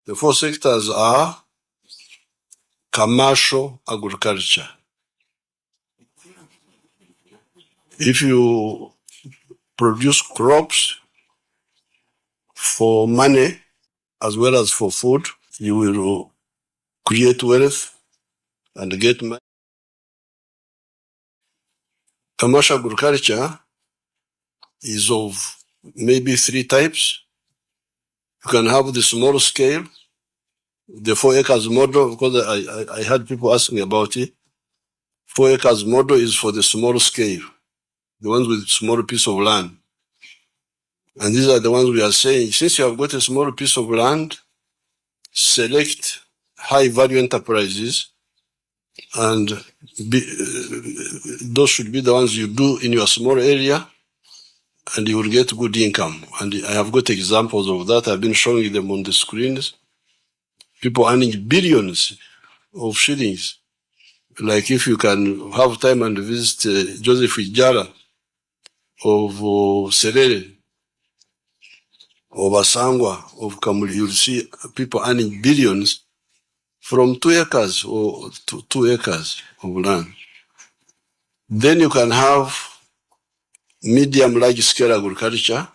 The four sectors are commercial agriculture. If you produce crops for money as well as for food, you will create wealth and get money. Commercial agriculture is of maybe three types. You can have the small scale, the 4 acres model, because I had people asking about it. 4 acres model is for the small scale, the ones with small piece of land. And these are the ones we are saying, since you have got a small piece of land, select high value enterprises, and those should be the ones you do in your small area, and you will get good income. And I have got examples of that. I've been showing them on the screens. People earning billions of shillings. Like if you can have time and visit Joseph Ijara of Serere, of Asangwa, of Kamuli, you'll see people earning billions from 2 acres or 2 acres of land. Then you can have medium large scale agriculture,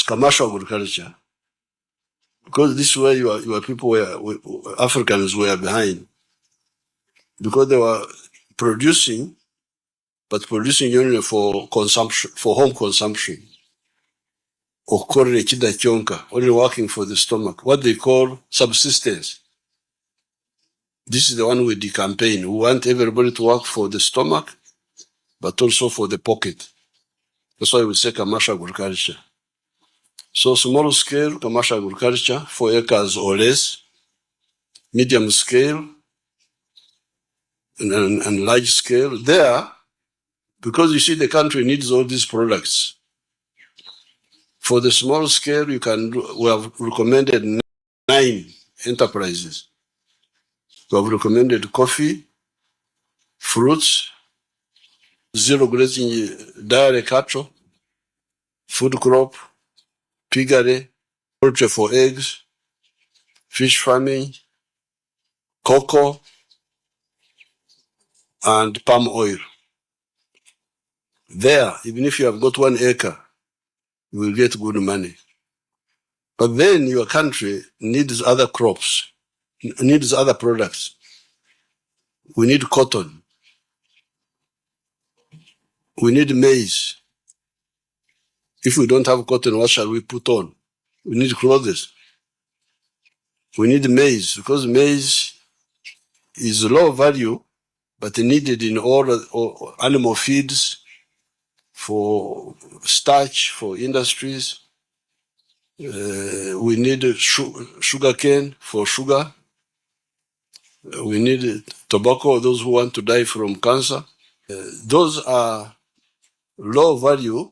commercial agriculture, because this is where your people Africans were behind, because they were producing, but producing only for consumption, for home consumption, or only working for the stomach, what they call subsistence. This is the one with the campaign. We want everybody to work for the stomach, but also for the pocket. That's why we say commercial agriculture. So small scale commercial agriculture, 4 acres or less, medium scale, and large scale. There, because you see the country needs all these products. For the small scale, we have recommended 9 enterprises. We have recommended coffee, fruits, zero grazing dairy cattle, food crop, piggery, poultry for eggs, fish farming, cocoa, and palm oil. There, even if you have got 1 acre, you will get good money. But then your country needs other crops, needs other products. We need cotton. We need maize. If we don't have cotton, what shall we put on? We need clothes. We need maize, because maize is low value, but needed in all animal feeds, for starch, for industries. We need sugar cane for sugar. We need tobacco, those who want to die from cancer. Those are low value,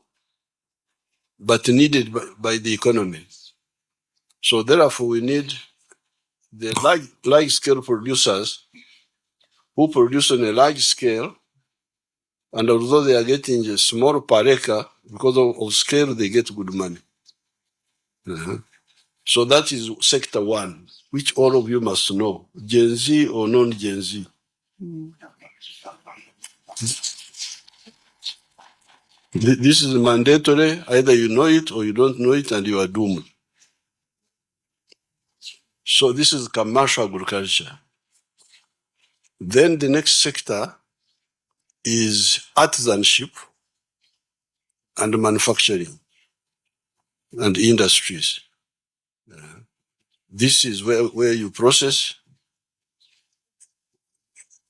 but needed by the economy. So therefore, we need the large scale producers who produce on a large scale, and although they are getting a small per acre, because of scale, they get good money. So that is sector 1, which all of you must know, Gen Z or non-Gen Z. This is mandatory. Either you know it or you don't know it, and you are doomed. So this is commercial agriculture. Then the next sector is artisanship and manufacturing and industries. This is where you process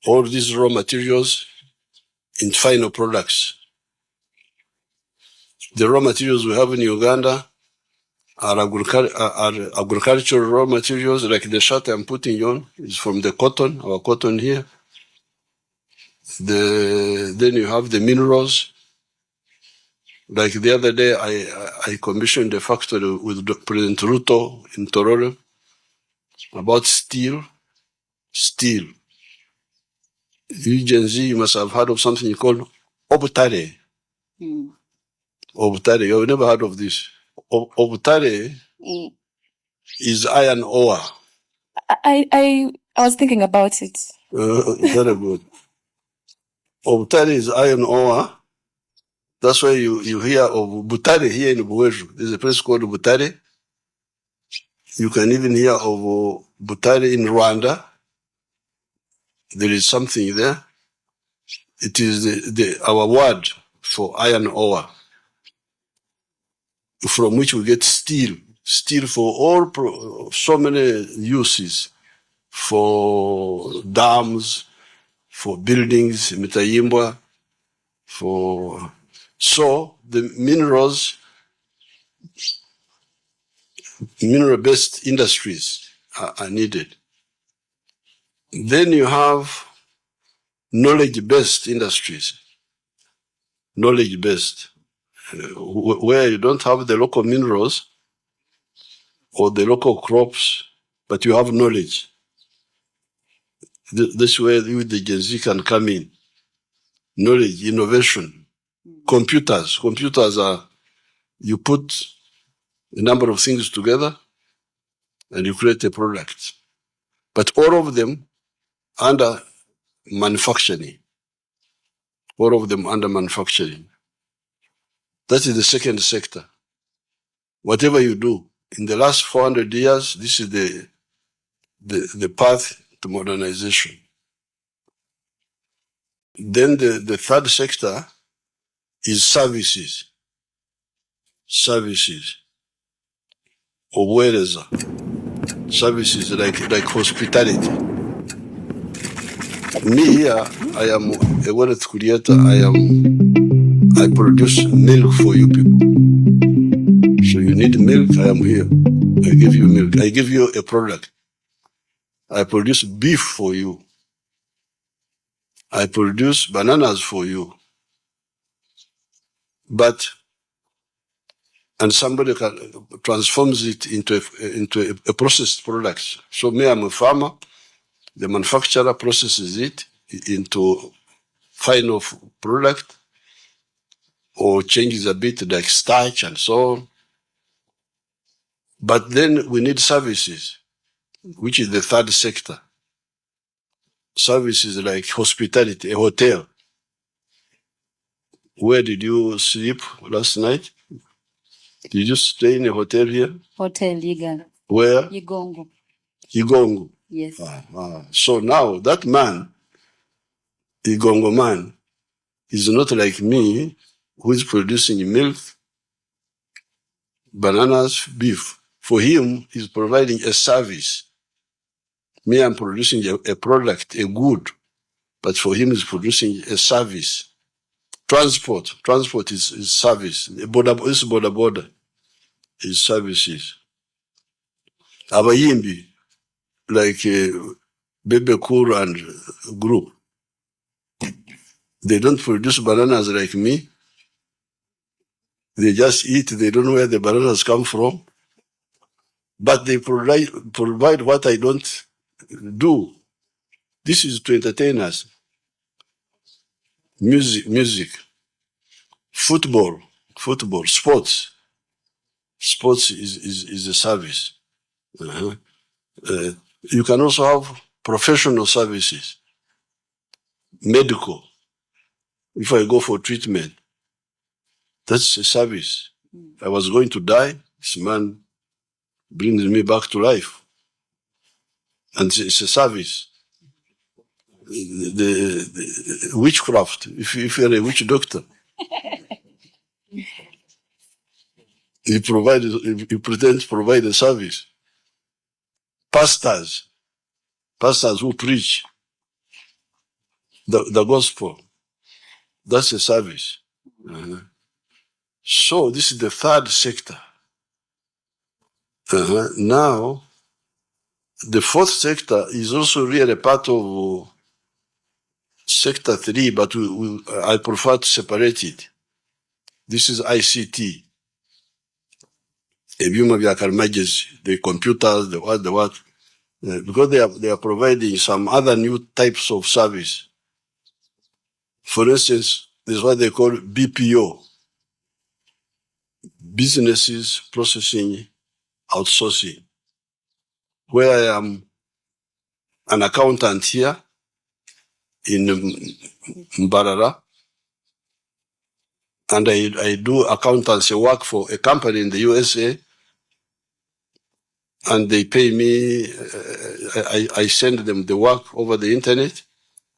all these raw materials in final products. The raw materials we have in Uganda are agricultural raw materials, like the shirt I'm putting on is from the cotton, our cotton here. Then you have the minerals. Like the other day, I commissioned a factory with President Ruto in Tororo about steel. Steel. You Gen Z, you must have heard of something called obtare. Obtare, you have never heard of this. Obtare is iron ore. I was thinking about it. Very good. Butare is iron ore. That's why you hear of Butare here in Buweju. There's a place called Butare. You can even hear of Butare in Rwanda. There is something there. It is our word for iron ore, from which we get steel. Steel for so many uses, for dams, for buildings, Mitayimbwa, so the mineral-based industries are needed. Then you have knowledge-based industries, knowledge-based, where you don't have the local minerals or the local crops, but you have knowledge. This way the Gen Z can come in. Knowledge, innovation, computers. Computers are, you put a number of things together and you create a product. But all of them under manufacturing. All of them under manufacturing. That is the second sector. Whatever you do, in the last 400 years, this is the path to modernization. Then the third sector is services. Services. Ubuwereza. Services like hospitality. Me here, I am a wealth creator. I produce milk for you people. So you need milk, I am here. I give you milk. I give you a product. I produce beef for you. I produce bananas for you. And somebody transforms it into a processed product. So me, I'm a farmer. The manufacturer processes it into final product or changes a bit like starch and so on. But then we need services, which is the third sector. Services like hospitality, a hotel. Where did you sleep last night? Did you stay in a hotel here? Hotel Uganda. Where? Igongo. Igongo. Yes. So now that man, Igongo man, is not like me, who is producing milk, bananas, beef. For him, he's providing a service. Me, I'm producing a product, a good, but for him, he's producing a service. Transport is service. Border is services. Abayimbi, like Bebe Kur and group, they don't produce bananas like me. They just eat. They don't know where the bananas come from. But they provide what I don't do. This is to entertain us. Music, football, sports. Sports is a service. You can also have professional services, medical. If I go for treatment, that's a service. I was going to die. This man brings me back to life. And it's a service. The witchcraft, if you're a witch doctor, he pretends to provide a service. Pastors who preach the gospel, that's a service. So this is the third sector. Now, the fourth sector is also really a part of sector 3, but I prefer to separate it. This is ICT. The computers, the what. Because they are providing some other new types of service. For instance, this is what they call BPO, businesses processing outsourcing. where I am an accountant here in Mbarara, and I do accountancy work for a company in the USA, and they pay me, I send them the work over the internet,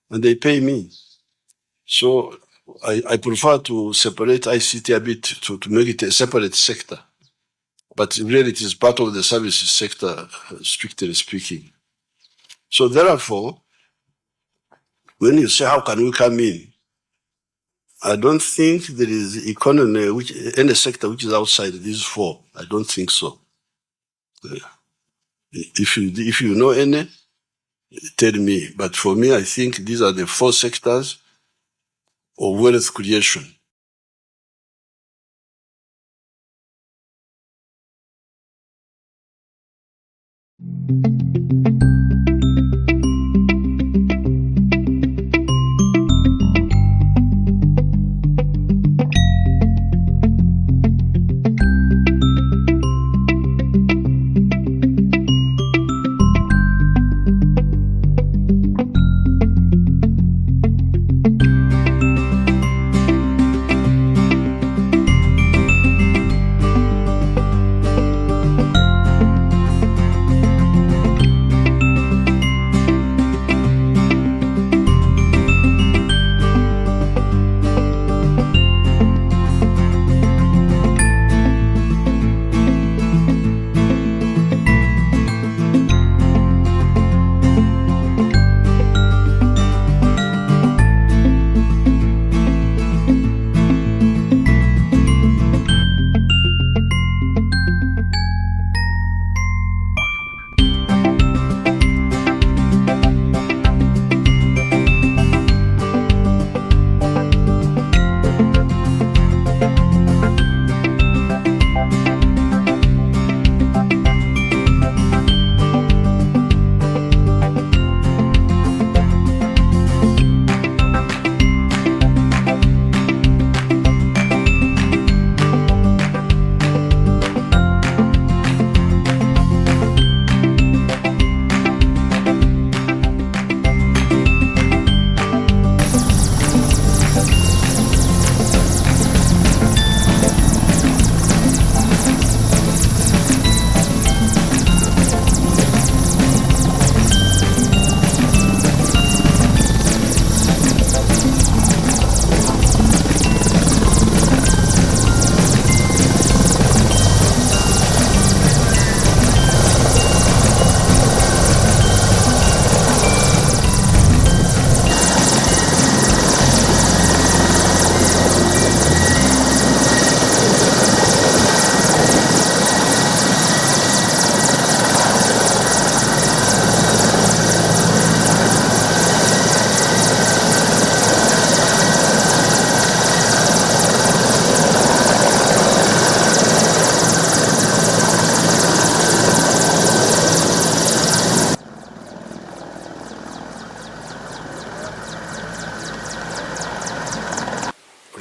and they pay me. So I prefer to separate ICT a bit to make it a separate sector. But really it is part of the services sector, strictly speaking. So therefore, when you say how can we come in, I don't think there is economy, any sector which is outside these four. I don't think so. If you know any, tell me. But for me, I think these are the four sectors of wealth creation.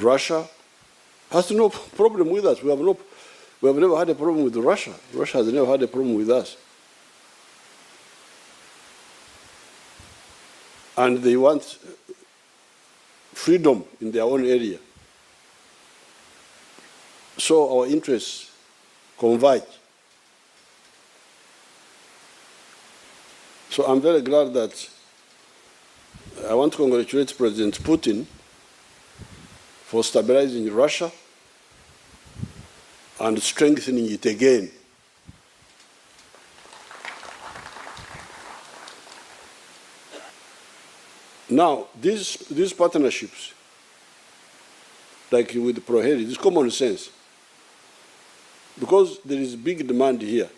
Russia has no problem with us. We have never had a problem with Russia. Russia has never had a problem with us. And they want freedom in their own area. So our interests converge. So I'm very glad that I want to congratulate President Putin for stabilizing Russia and strengthening it again. Now, these partnerships, like with Proheri, is common sense. Because there is big demand here.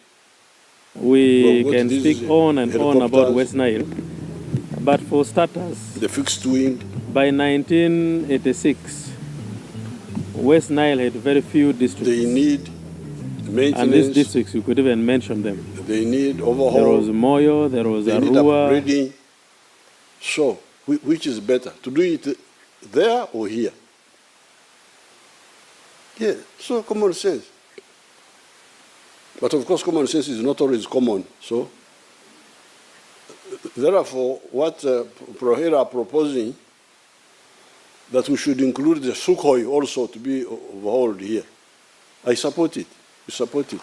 We can speak on and on about West Nile, but for starters, the fixed wing. By 1986, West Nile had very few districts. They need maintenance. And these districts, you could even mention them. They need overhaul. There was Moyo, there was they Arua. Need upgrading. So, which is better, to do it there or here? Yeah, so common sense. But of course, common sense is not always common. So Therefore, what Prohera are proposing, that we should include the Sukhoi also to be overhauled here. I support it. We support it.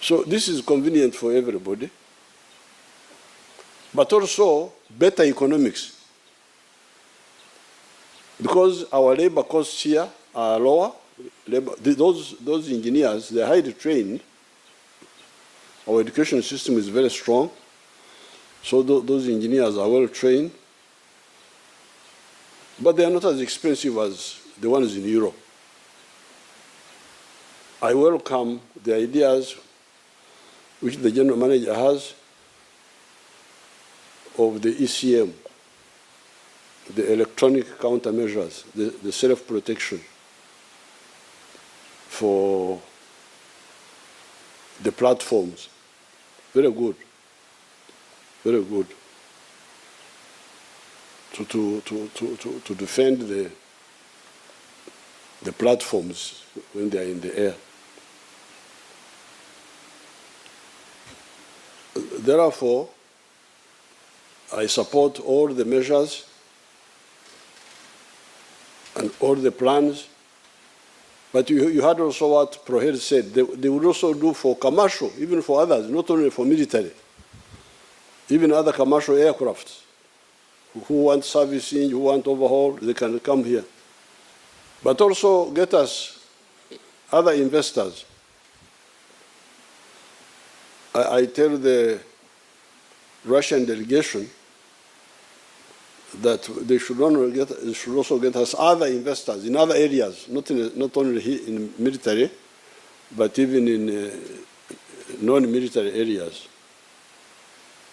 So this is convenient for everybody, but also better economics. Because our labor costs here are lower. Those engineers, they're highly trained. Our education system is very strong. So those engineers are well trained. But they are not as expensive as the ones in Europe. I welcome the ideas which the general manager has of the ECM, the electronic countermeasures, the self-protection for the platforms. Very good. Very good. To defend the platforms when they are in the air. Therefore, I support all the measures and all the plans. But you heard also what Proher said. They would also do for commercial, even for others, not only for military. Even other commercial aircrafts who want servicing, who want overhaul, they can come here. But also get us other investors. I tell the Russian delegation that they should also get us other investors in other areas, not only here in military, but even in non-military areas.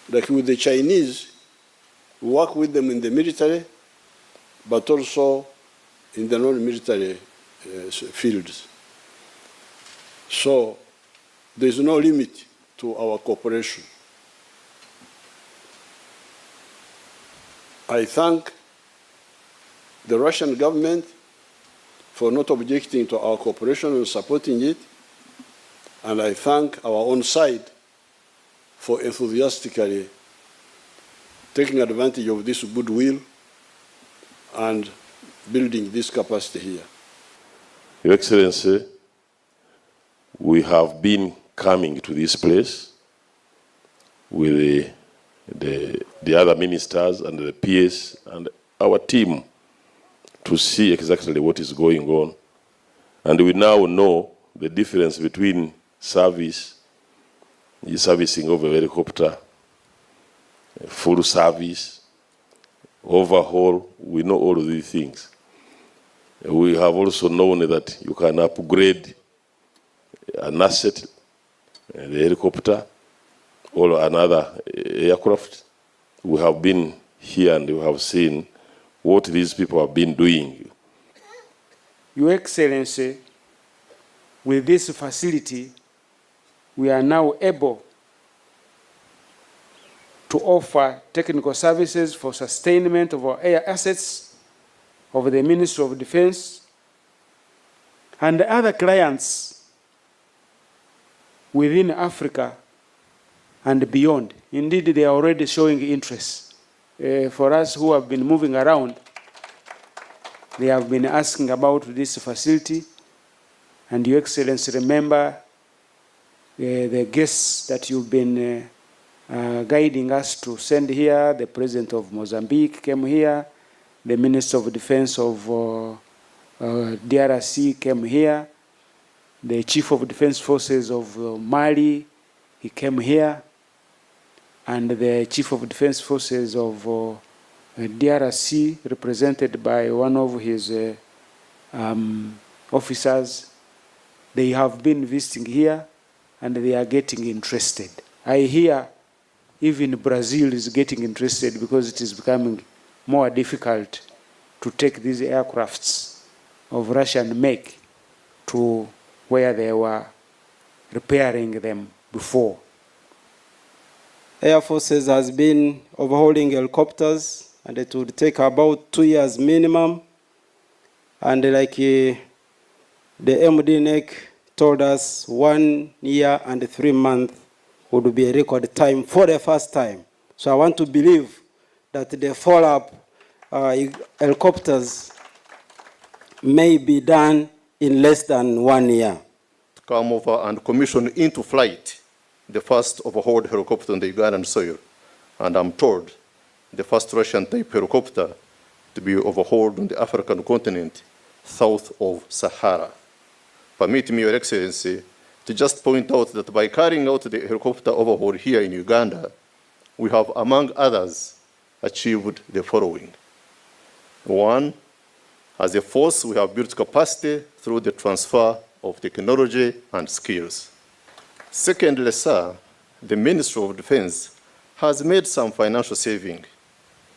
Like with the Chinese, we work with them in the military, but also in the non-military fields. So there's no limit to our cooperation. I thank the Russian government for not objecting to our cooperation and supporting it, and I thank our own side for enthusiastically taking advantage of this goodwill and building this capacity here. Your Excellency, we have been coming to this place with the other ministers and the PS and our team to see exactly what is going on. And we now know the difference between servicing of a helicopter, full service, overhaul. We know all of these things. We have also known that you can upgrade an asset, the helicopter, or another aircraft. We have been here and we have seen what these people have been doing. Your Excellency, with this facility, we are now able to offer technical services for sustainment of our air assets of the Ministry of Defense and other clients within Africa and beyond. Indeed, they are already showing interest. For us who have been moving around, they have been asking about this facility. And Your Excellency, remember the guests that you've been guiding us to send here. The President of Mozambique came here. The Minister of Defense of DRC came here. The Chief of Defense Forces of Mali, he came here. And the Chief of Defense Forces of DRC, represented by one of his officers, they have been visiting here and they are getting interested. I hear even Brazil is getting interested because it is becoming more difficult to take these aircrafts of Russian make to where they were repairing them before. Air Forces has been overhauling helicopters, and it would take about 2 years minimum. And like the MD-NEC told us 1 year and 3 months would be a record time for the first time. So I want to believe that the follow-up helicopters may be done in less than 1 year. Come over and commission into flight the first overhauled helicopter on the Ugandan soil. And I'm told the first Russian-type helicopter to be overhauled on the African continent south of Sahara. Permit me, Your Excellency, to just point out that by carrying out the helicopter overhaul here in Uganda, we have, among others, achieved the following. One, as a force, we have built capacity through the transfer of technology and skills. Secondly, sir, the Ministry of Defense has made some financial saving.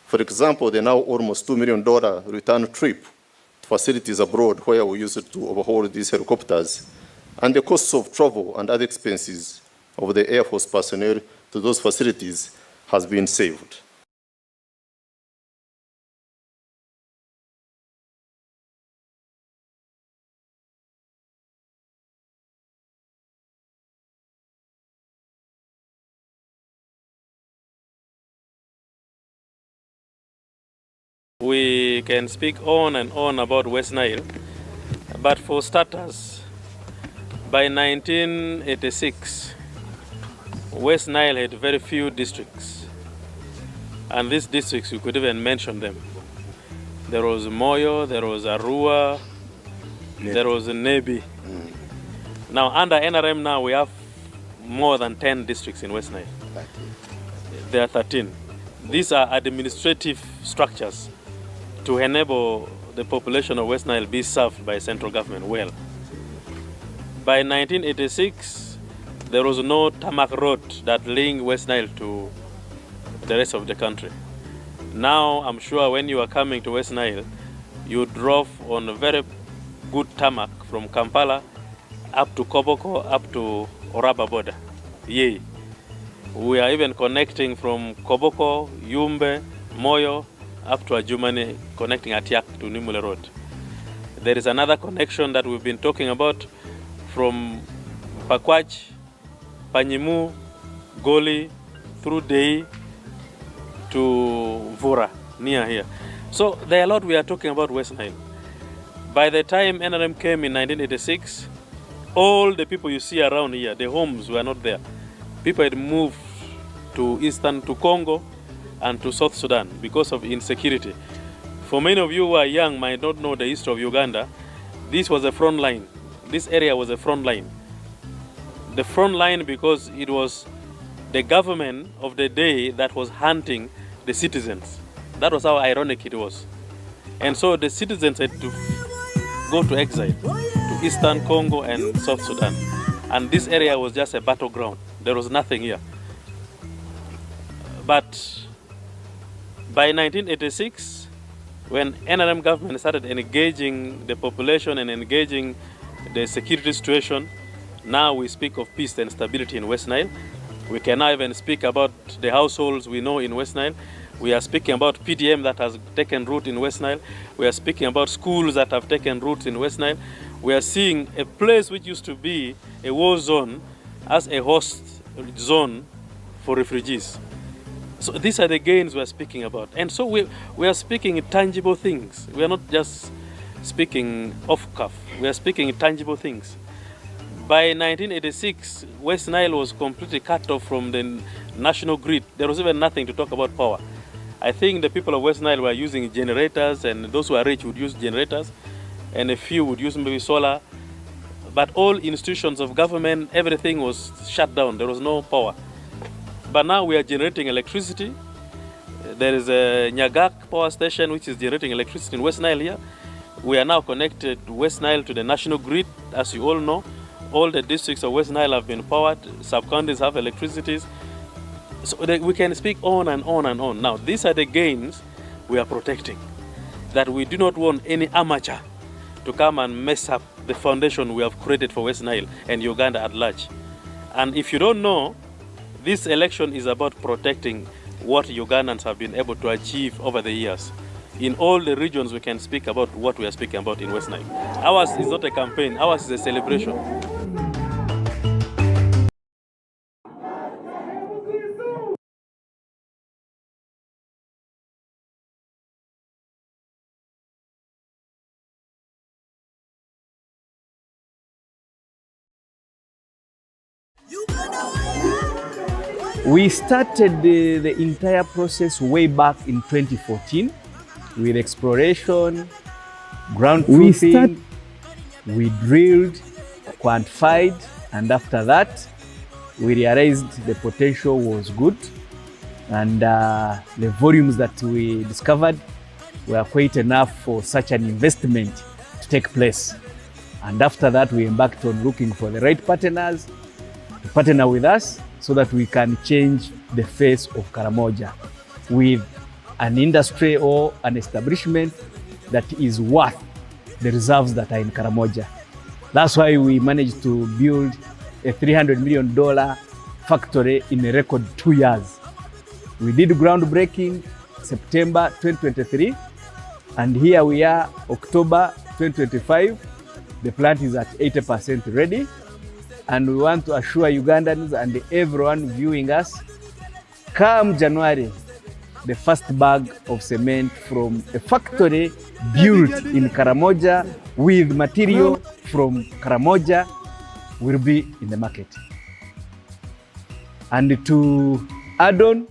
For example, the now almost $2 million return trip to facilities abroad where we used to overhaul these helicopters, and the costs of travel and other expenses of the Air Force personnel to those facilities has been saved. We can speak on and on about West Nile, but for starters, by 1986, West Nile had very few districts. And these districts, you could even mention them. There was Moyo, there was Arua, there was Nebi. Now, under NRM now, we have more than 10 districts in West Nile. There are 13. These are administrative structures to enable the population of West Nile be served by central government well. By 1986, there was no tarmac road that linked West Nile to the rest of the country. Now, I'm sure when you are coming to West Nile, you drove on a very good tarmac from Kampala up to Koboko, up to Oraba border. Yay. We are even connecting from Koboko, Yumbe, Moyo, up to Ajumani, connecting Atiak to Nimule Road. There is another connection that we've been talking about from Pakwach, Panyimu, Goli, through Dei to Vura, near here. So there are a lot we are talking about West Nile. By the time NRM came in 1986, all the people you see around here, the homes were not there. People had moved to to Congo and to South Sudan because of insecurity. For many of you who are young, might not know the history of Uganda, this was a front line. This area was a front line. The front line because it was the government of the day that was hunting the citizens. That was how ironic it was. And so the citizens had to go to exile to Eastern Congo and South Sudan. And this area was just a battleground. There was nothing here. But by 1986, when NRM government started engaging the population and engaging the security situation, now we speak of peace and stability in West Nile. We can now even speak about the households we know in West Nile. We are speaking about PDM that has taken root in West Nile. We are speaking about schools that have taken root in West Nile. We are seeing a place which used to be a war zone as a host zone for refugees. So these are the gains we are speaking about. And so we are speaking tangible things. We are not just speaking off-cuff. We are speaking tangible things. By 1986, West Nile was completely cut off from the national grid. There was even nothing to talk about power. I think the people of West Nile were using generators, and those who are rich would use generators, and a few would use maybe solar. But all institutions of government, everything was shut down. There was no power. But now we are generating electricity. There is a Nyagak power station which is generating electricity in West Nile here. We are now connected West Nile to the national grid, as you all know. All the districts of West Nile have been powered. Sub-counties have electricities. So we can speak on and on and on. Now, these are the gains we are protecting. That we do not want any amateur to come and mess up the foundation we have created for West Nile and Uganda at large. And if you don't know, this election is about protecting what Ugandans have been able to achieve over the years. In all the regions, we can speak about what we are speaking about in West Nile. Ours is not a campaign, ours is a celebration. We started the entire process way back in 2014 with exploration, ground truthing. We drilled, quantified, and after that, we realized the potential was good, and the volumes that we discovered were quite enough for such an investment to take place. And after that, we embarked on looking for the right partners to partner with us so that we can change the face of Karamoja with an industry or an establishment that is worth the reserves that are in Karamoja. That's why we managed to build a $300 million factory in a record 2 years. We did groundbreaking September 2023, and here we are, October 2025. The plant is at 80% ready, and we want to assure Ugandans and everyone viewing us, come January, the first bag of cement from a factory built in Karamoja with material from Karamoja will be in the market. And to add on,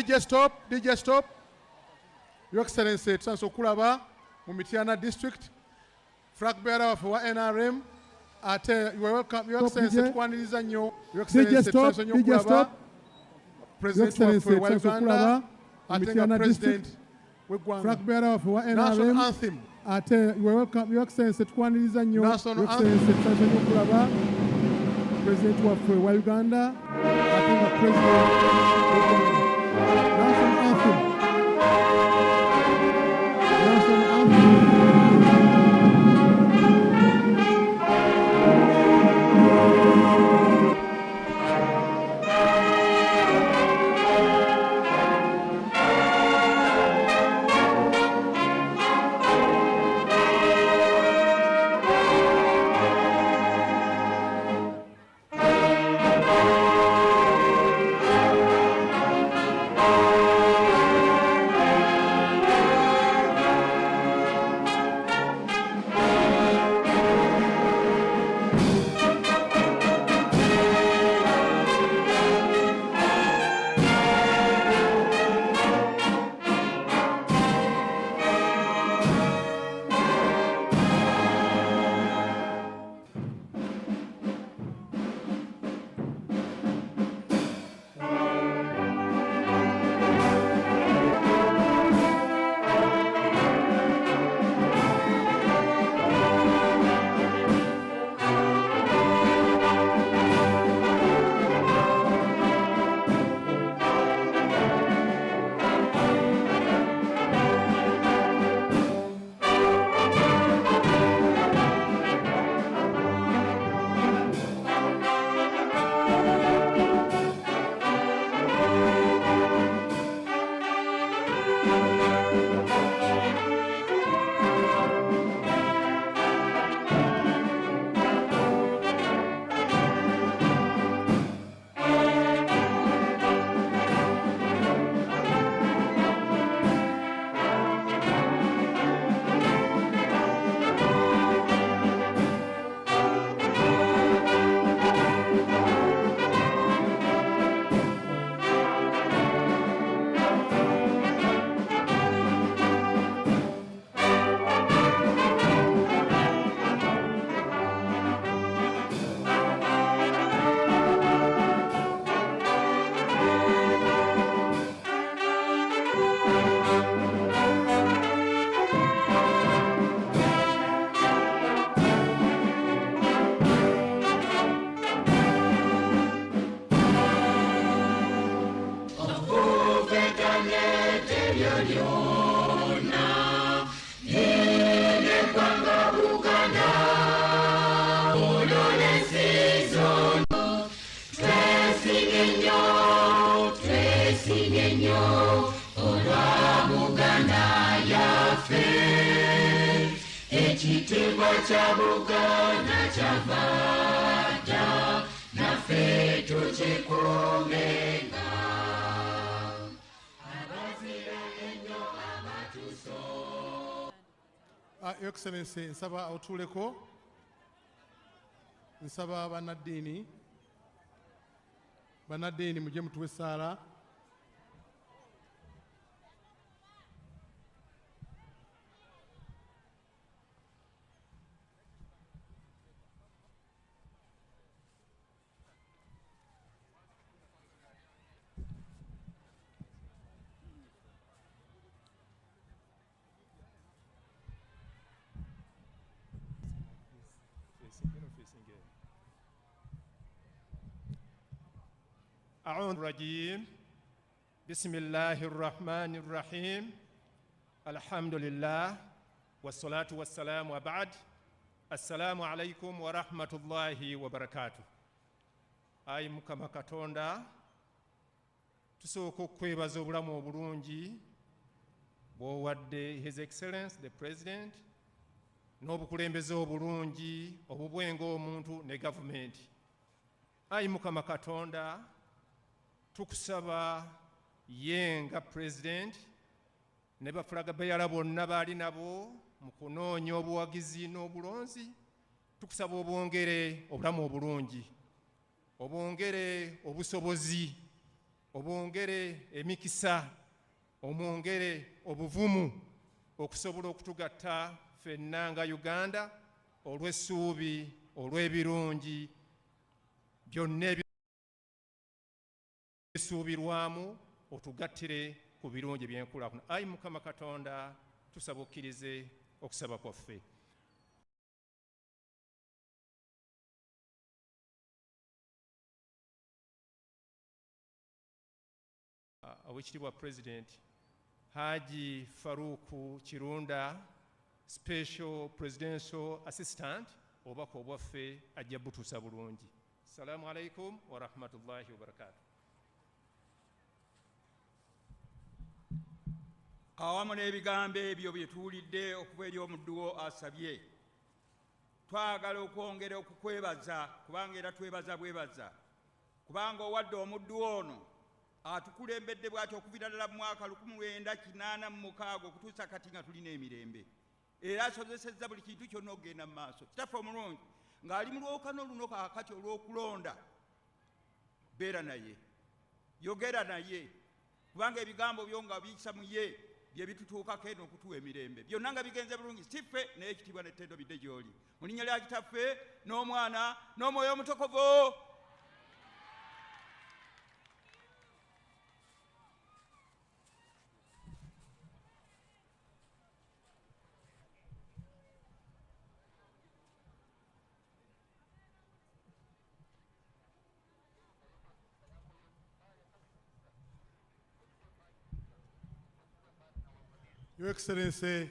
DJ stop. Your Excellency Transo Kulaba mu Mityana district flag bearer for NRM ate you are welcome. Your Excellency tukwaniriza nnyo. Your Excellency Transo Kulaba President wa Uganda ate nga President w'eggwanga flag bearer for NRM national anthem ate you are welcome. Your Excellency tukwaniriza nnyo. Your Excellency Transo Kulaba President wa Uganda ate nga President national anthem. Your Excellency, nsaba awutuuleko, nsaba bannaddiini mujje mutuwe essaala. أعوذ الرجيم بسم الله الرحمن الرحيم الحمد لله والصلاة والسلام وبعد السلام عليكم ورحمة الله وبركاته. أي مكما كتوندا tusooka kwebaza obulamu obulungi bw'owadde His Excellence the President n'obukulembeze obulungi obubwenga omuntu ne gavumenti. Ayi Mukama Katonda tukusaba ye nga President ne bafulaga beyala bonna baali nabo mu kunoonya obuwagizi n'obulonzi, tukusaba obwongere obulamu obulungi, obwongere obusobozi, obwongere emikisa, omwongere obuvumu okusobola okutugatta ffenna nga Uganda olw'essuubi olw'ebirungi byonna ebisuubirwamu otugattire ku birungi by'enkulaakulana. Ayi Mukama Katonda tusaba okkirize okusaba kwaffe. Oweekitiibwa President Haji Faruku Kirunda, Special Presidential Assistant, obubaka obwaffe ajja butuusa bulungi. Assalamu alaikum wa rahmatullahi wa barakatuh. Awamu n'ebigambo ebyo bye tuwulidde okuva eri omudduwo asabye, twagala okwongera okukwebaza kubanga era twebaza bwebaza kubanga owadde omudduwo ono atukulembedde bw'ati okuviira ddala mu mwaka 1986 okutuusa kati nga tulina emirembe era asobozesezza buli kintu kyonna okugenda mu maaso. Kitaffe omulungi ng'ali mu lwokano luno kaakati olw'okulonda, beera naye, yogera naye kubanga ebigambo byo nga biyisa mu ye bye bitutuukako eno okutuwa emirembe. Byonna nga bigenze bulungi, si ffe naye ekitiibwa n'ettendo bidde gy'oli. Mu linnya lya Kitaffe n'Omwana n'Omwoyo Omutukuvu. Your Excellency,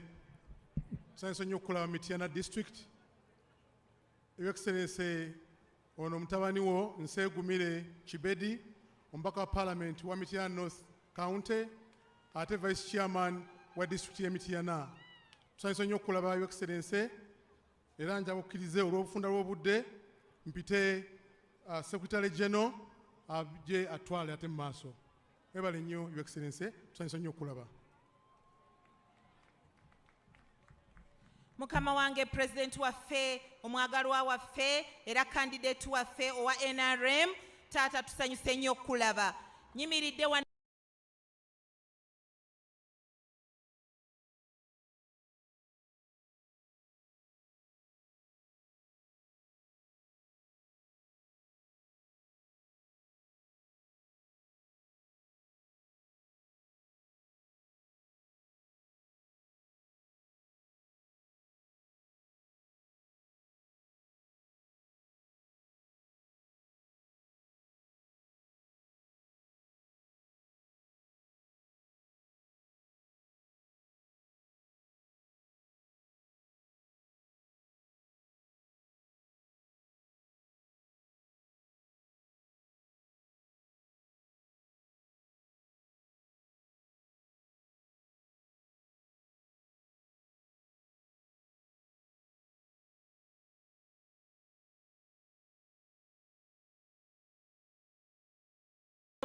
tusanyusa nnyo okulaba Mityana District. Your Excellency, ono mutabani wo Nseegumire Kibedi, omubaka wa Parliament wa Mityana North County, ate Vice Chairman wa District ya Mityana. Tusanyusa nnyo okulaba Your Excellency, era njaba okkirize olw'obufunda bw'obudde mpite Secretary General ajje atwale ate mu maaso. Webale nnyo Your Excellency, tusanyusa nnyo okulaba. Mukama wange President waffe, omwagalwa waffe era candidate waffe owa NRM, taata tusanyuse nnyo okulaba. Nyimiridde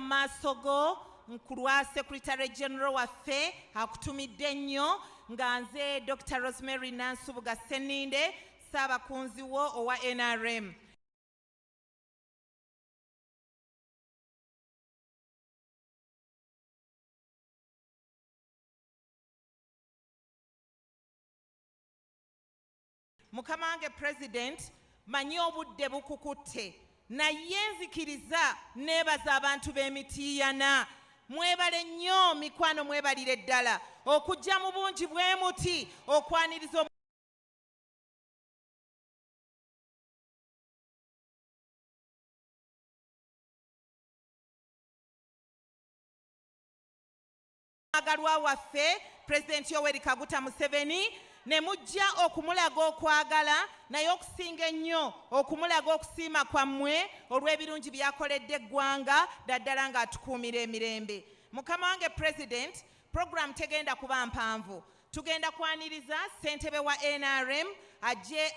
Masogo Nkulwa Secretary General waffe akutumidde nnyo nga nze Dr. Rosemary Nansubuga Seninde Ssaabakunzi wo owa NRM. Mukama wange President manyi obudde bukukutte naye nzikiriza neebaza abantu b'Emityana mwebale nnyo mikwano mwebalire ddala okujja mu bungi bwe muti okwaniriza omwagalwa waffe President Yoweri Kaguta Museveni ne mujja okumulaga okwagala naye okusinga ennyo okumulaga okusiima kwammwe olw'ebirungi byakoledde eggwanga daddala ng'atukuumira emirembe. Mukama wange President, program tegenda kuba mpanvu. Tugenda kwaniriza ssentebe wa NRM ajje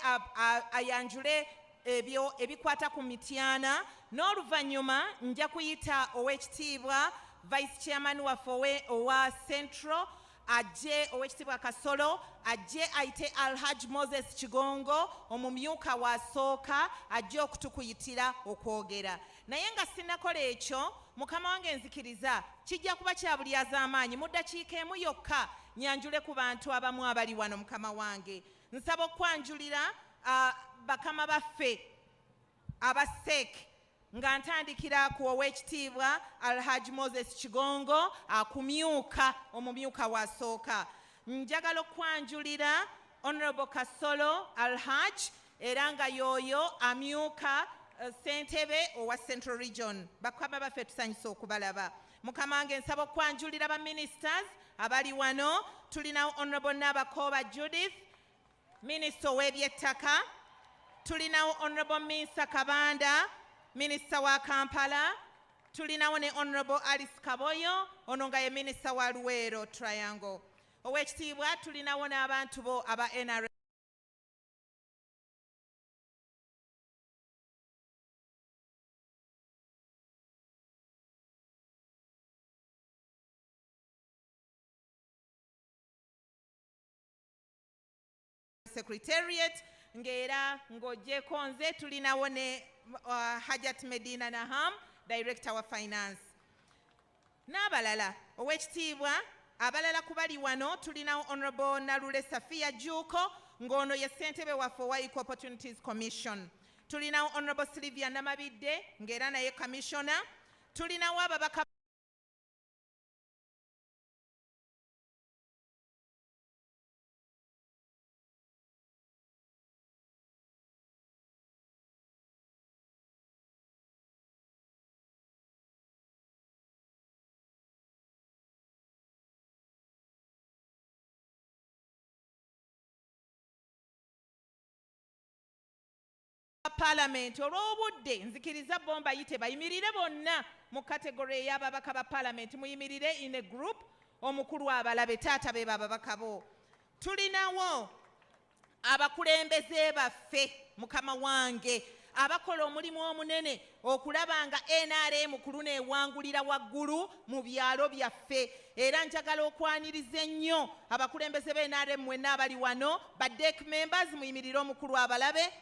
ayanjule ebyo ebikwata ku Mityana n'oluvannyuma nja kuyita Oweekitiibwa Vice Chairman waffe owa Central ajje Oweekitiibwa Kasolo ajje ayite Alhaji Moses Kigongo omumyuka wasooka ajje okutukuyitira okwogera. Naye nga sinnakola ekyo Mukama wange nzikiriza kijja kuba kya bulyaz'amaanyi mu ddakiika emu yokka nyanjule ku bantu abamu abali wano. Mukama wange nsaba okwanjulira bakama baffe abaseeke nga ntandikira ku Oweekitiibwa Alhaji Moses Kigongo akumyuka omumyuka wasooka. Njagala okwanjulira Honorable Kasolo Alhaji era nga y'oyo amyuka ssentebe owa Central Region. Bakama baffe tusanyusa okubalaba. Mukama wange nsaba okwanjulira ba ministers abali wano. Tulina Honorable Nabakooba Judith, Minister w'ebyettaka. Tulinawo Honorable Minsa Kabanda, Minister wa Kampala. Tulinawo ne Honorable Alice Kaboyo, ono nga ye Minister wa Luweero Triangle. Oweekitiibwa tulinawo n'abantu bo aba NRM. Secretariat ngera ng'ogyeko nze tulinawo ne Hajat Medina Naham, Director wa Finance. N'abalala Oweekitiibwa abalala kubali wano tulinawo Honorable Nalule Safia Juko ng'ono ye ssentebe waffe owa Equal Opportunities Commission. Tulinawo Honorable Sylvia Namabidde ng'era naye Commissioner. Tulinawo ababaka Parliament olw'obudde nzikiriza bomba yite bayimirire bonna mu kategori ey'ababaka ba Parliament muyimirire in a group omukulu abalabe taata be bababaka bo. Tulinawo abakulembeze baffe Mukama wange abakola omulimu omunene okulaba nga NRM ku luno ewangulira waggulu mu byalo byaffe era njagala okwaniriza ennyo abakulembeze b'NRM mwenna abali wano ba DEC members muyimirire omukulu abalabe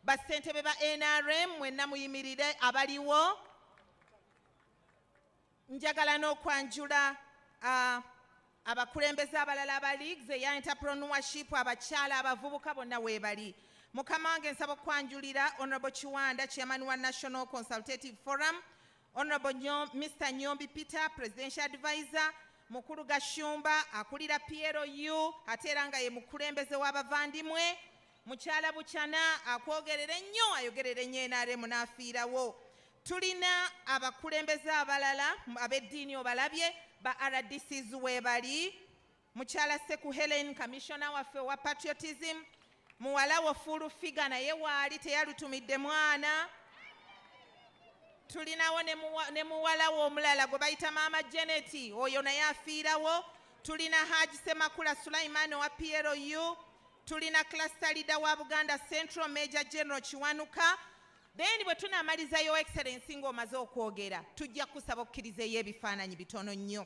bassentebe ba NRM mwenna muyimirire abaliwo. Njagala n'okwanjula abakulembeze abalala aba leagues eya entrepreneurship abakyala abavubuka bonna weebali. Mukama wange nsaba okwanjulira Honorable Chiwanda Chairman wa National Consultative Forum, Honorable Mr. Nyombi Peter Presidential Advisor, Mukulu Gashumba akulira PLU ate era nga ye mukulembeze w'abavandimwe, Mukyala Bukyana akwogerera ennyo ayogerera ennyo NRM n'afiirawo. Tulina abakulembeze abalala ab'eddiini obalabye ba RDCs weebali, Mukyala Seku Helen Commissioner waffe wa Patriotism, muwala wo Fulu Figa naye waali teyalutumidde mwana. Tulinawo ne muwala wo omulala gwe bayita Maama Janet oyo naye afiirawo. Tulina Haji Semakula Sulaiman wa PLU. Tulina cluster leader wa Buganda Central Major General Chiwanuka Then bwe tunaamaliza Your Excellency ng'omaze okwogera tujja kusaba okkirizeeyo ebifaananyi bitono nnyo.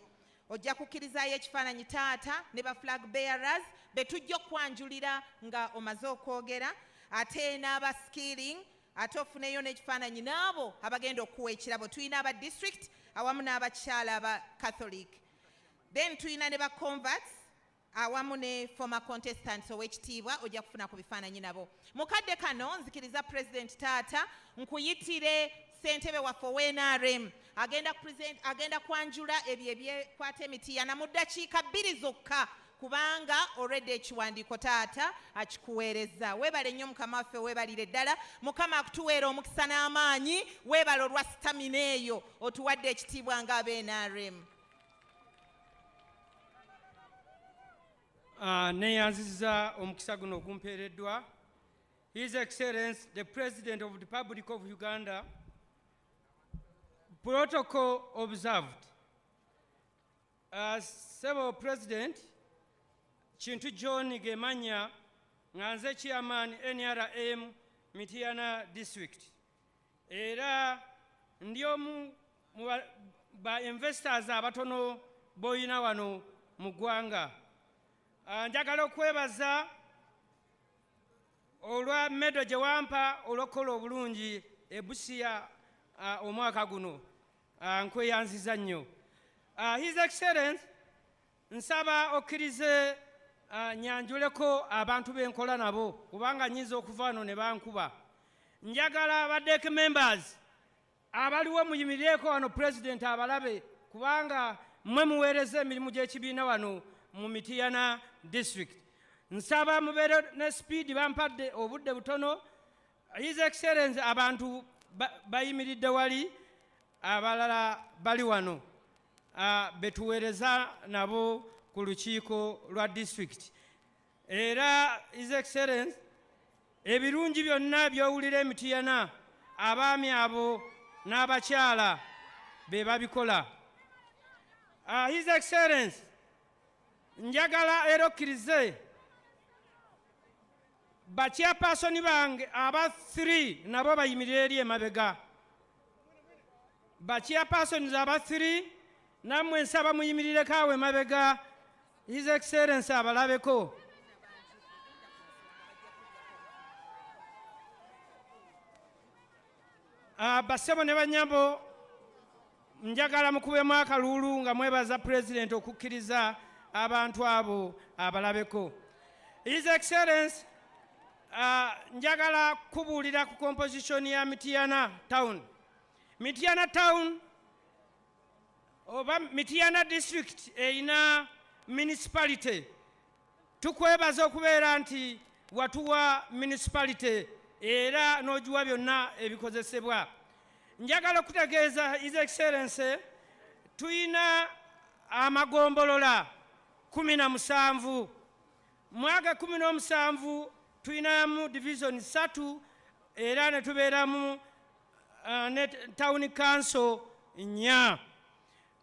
Ojja kukkirizayo ekifaananyi taata ne ba flag bearers be tujja okwanjulira nga omaze okwogera, ate n'aba skilling, ate ofuneyo n'ekifaananyi n'abo abagenda okuwa ekirabo. Tuyina aba district awamu n'abakyala aba Catholic. Then tuyina ne ba converts awamu ne former contestants ow'ekitiibwa ojja kufuna ku bifaananyi nabo. Mukadde kano nzikiriza President taata nkuyitire ssentebe waffe ow'NRM agenda kwanjula ebyo ebyekwata Mityana mu ddakiika 2 zokka kubanga already ekiwandiiko taata akikuweereza. Weebale nnyo mukama waffe, weebalire ddala. Mukama akutuweera omukisa n'amaanyi, weebale olwa stamina eyo otuwadde ekitiibwa ng'ab'NRM. Neyanziza omukisa guno ogumpeereddwa. His Excellency the President of the Republic of Uganda, protocol observed. Several President Kintu John Gemanya nganze chairman NRM Mityana District. Era ndiomu ba investors abatono boyina wano mu ggwanga. Njagala okwebaza olwa medo gye wampa olw'okukola obulungi e Busia omwaka guno. Nkweyanziza nnyo. His Excellency nsaba okkirize nyanjuleko abantu benkola nabo kubanga nnyinza okuva wano ne bankuba. Njagala baddeeke members abaliwo muyimirireko wano President abalabe kubanga mmwe muweereza emirimu gy'ekibiina wano mu Mityana District. Nsaba mubeere ne speed bampadde obudde butono. His Excellency abantu bayimiridde wali abalala bali wano betuweereza nabo ku lukiiko lwa district. Era His Excellency ebirungi byonna by'owulira e Mityana abaami abo n'abakyala be babikola. His Excellency njagala era okkirize bachairperson bange aba 3 nabo bayimirire eri emabega. Bachairpersons aba 3 nammwe nsaba muyimirireko awo emabega. His Excellency abalabeko. Basebo ne banyambo njagala mukubemu akalulu nga mwebaza President okukkiriza abantu abo abalabeko. His Excellency njagala kubuulira ku composition ya Mityana Town. Mityana Town oba Mityana District eina municipality. Tukwebaza okubeera nti watuwa municipality era n'ogiwa byonna ebikozesebwa. Njagala okutegeeza His Excellency tuyina amagombolola 17. Mwaga 17 tuyinamu division 3 era ne tubeeramu ne town council 4.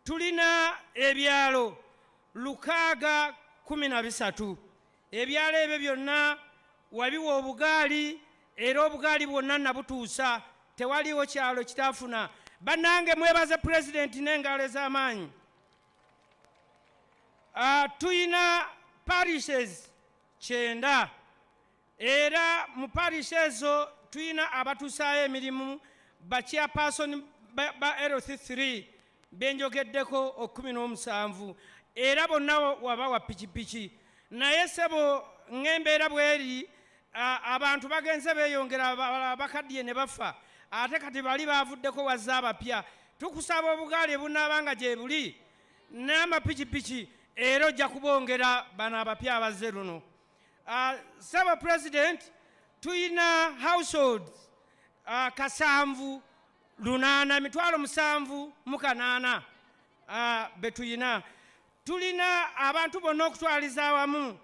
Tulina ebyalo 613. Ebyalo ebyo byonna wabiwa obugaali era obugaali bwonna nabutuusa tewaliwo kyalo kitafuna. Bannange mwebaze President n'engalo ez'amaanyi. Tuyina parishes 9 era mu parish ezo tuyina abatusaayo emirimu bachairperson ba LC3 benjogeddeko 17 era bonna wabawa pikipiki. Naye sebo ng'embeera bweri abantu bagenze beeyongera bakaddiye ne bafa ate kati bali bavuddeko wazza abapya. Tukusaba obugaali bunaabanga gye buli n'amapikipiki era ojja kubongera bano abapya abazze luno. Saba President tuyina households 7 7,708 betuyina. Tulina abantu bonna okutwaliza awamu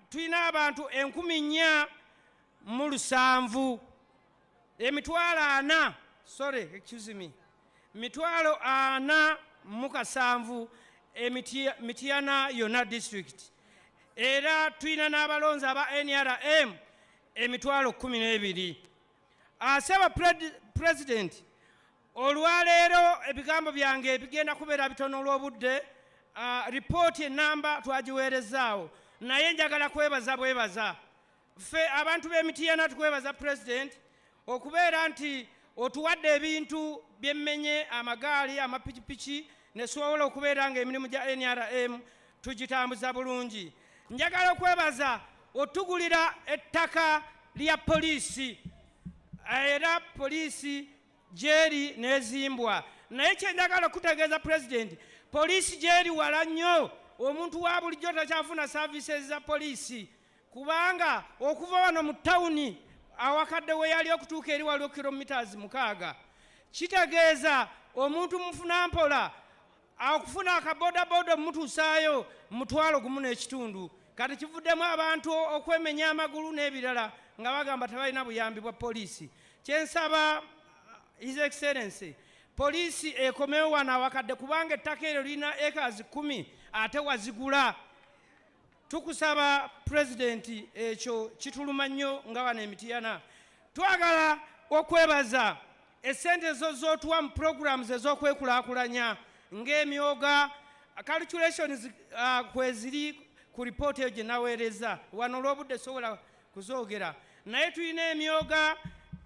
tuyina abantu 4,700 emitwalo 4 sorry excuse me mitwalo 47 Mityana yonna district. Era tuyina n'abalonzi aba NRM emitwalo 12. Asaba President, olwaleero ebigambo byange bigenda kubeera bitono olw'obudde, ripooti ennamba twagiweerezaawo, naye njagala kwebaza bwebaza. Ffe abantu b'e Mityana tukwebaza President okubeera nti otuwadde ebintu byemmenye amagaali, amapikipiki, ne tusobola okubeera ng'emirimu gya NRM tugitambuza bulungi. Njagala okwebaza otugulira ettaka lya poliisi, era poliisi gyeri n'ezimbwa. Naye kye njagala okutegeeza President, poliisi gyeri wala nnyo, omuntu wa bulijjo takyafuna services za poliisi, kubanga okuva wano mu tawuni awakadde we yali okutuuka eri waliwo kilometers 6. Kitegeeza omuntu mufunampola okufuna akabodaboda omutuusaayo 1.5. Kati kivuddemu abantu okwemenya amagulu n'ebirala nga bagamba tebalina buyambi bwa poliisi. Kyensaba His Excellency, poliisi ekomewo wano awakadde kubanga ettaka eryo lirina acres 10 ate wazigula. Tukusaba President, ekyo kituluma nnyo nga wano e Mityana. Twagala okwebaza essente z'otuwa mu programs ez'okwekulaakulanya ng'emyoga, calculations kweziri ku ripooti eyo gye naweereza. Wano olw'obudde sobola kuzoogera. Naye tulina emyoga,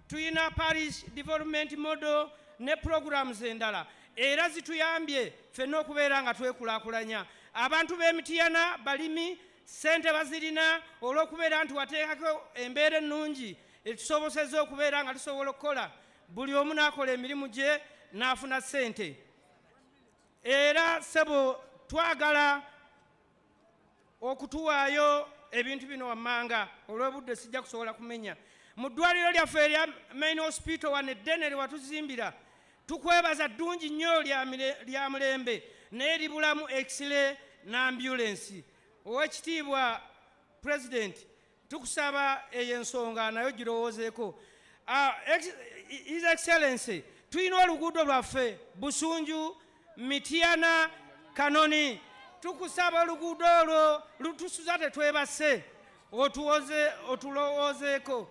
tulina parish development model ne programs endala. Era zituyambye ffenna okubeera nga twekulaakulanya. Abantu b'e Mityana balimi, sente bazirina olw'okubeera nti wateekako embeera ennungi etusobosezza okubeera nga tusobola okukola. Buli omu n'akola emirimu gye n'afuna sente. Era ssebo twagala okutuwaayo ebintu bino wammanga, olw'obudde sijja kusobola kumenya. Mu ddwaliro lyaffe erya main hospital wano eddene lye watuzimbira, tukwebaza ddungi nnyo lya mulembe, naye libulamu x-ray n'ambulance. Oweekitiibwa President, tukusaba eyo ensonga nayo girowoozeeko. His Excellency, tulina oluguudo lwaffe Busunju, Mityana, Kanoni. Tukusaba oluguudo olwo lutusuza tetwebase, otulowoozeeko.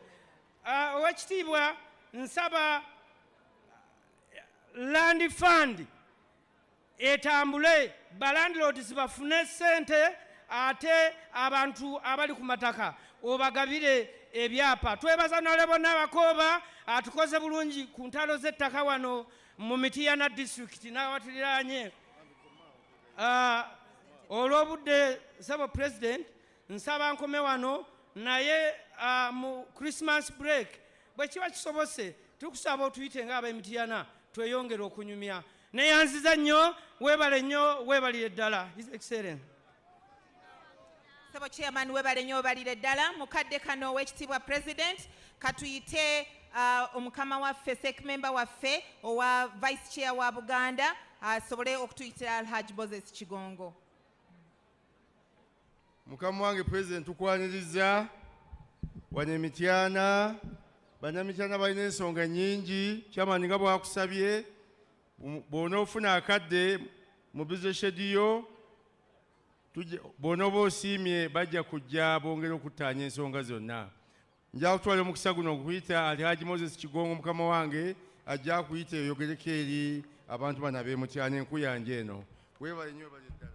Oweekitiibwa, nsaba land fund etambule, balandlords bafune sente, ate abantu abali ku mataka obagabire ebyapa. Twebaza nale bonna abakooba atukoze bulungi ku ntalo z'ettaka wano mu Mityana district n'awatiriraanye. Olw'obudde ssebo President, nsaba nkome wano, naye mu Christmas break bwe kiba kisobose tukusaba otuyite ng'ab'e Mityana tweyongere okunyumya. Neyanziza nnyo, weebale nnyo, weebalire ddala. His Excellency. Sebo Chairman, webale nnyo, webalire ddala. Mukadde kano Oweekitiibwa President, katuyite omukama waffe, SEC member waffe owa Vice Chair wa Buganda, asobole okutuyitira Alhaji Moses Kigongo. Mukama wange President, tukwaniriza wano e Mityana. Bannamityana balina ensonga nnyingi. Chairman nga bw'akusabye, bw'onoofuna akadde mu busy schedule, bw'onooba osiimye bajja kujja bongera okuttaanya ensonga zonna. Nja kutwala omukisa guno okuyita Alhaji Moses Kigongo mukama wange ajja kuyita oyogereko eri abantu bano ab'e Mityana enkuyanja eno. Weebale nnyo, weebale ddala.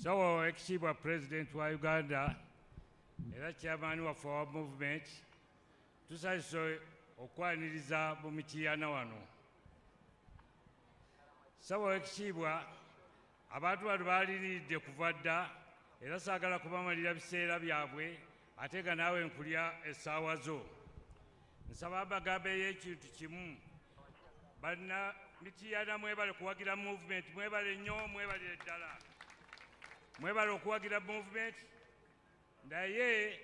So, Ekitiibwa President wa Uganda era chairman wa our movement, tusanyuse okwaniriza mu Mityana wano. So, Ekitiibwa, abantu bano baliriridde kuva dda era saagala kubamalira biseera byabwe ate nga naawe nkulya essaawa zo. Nsaba bagambeyo ekintu kimu. Banna Mityana mwebale kuwagira movement, mwebale nnyo, mwebalire ddala. Mwebale okuwagira movement, naye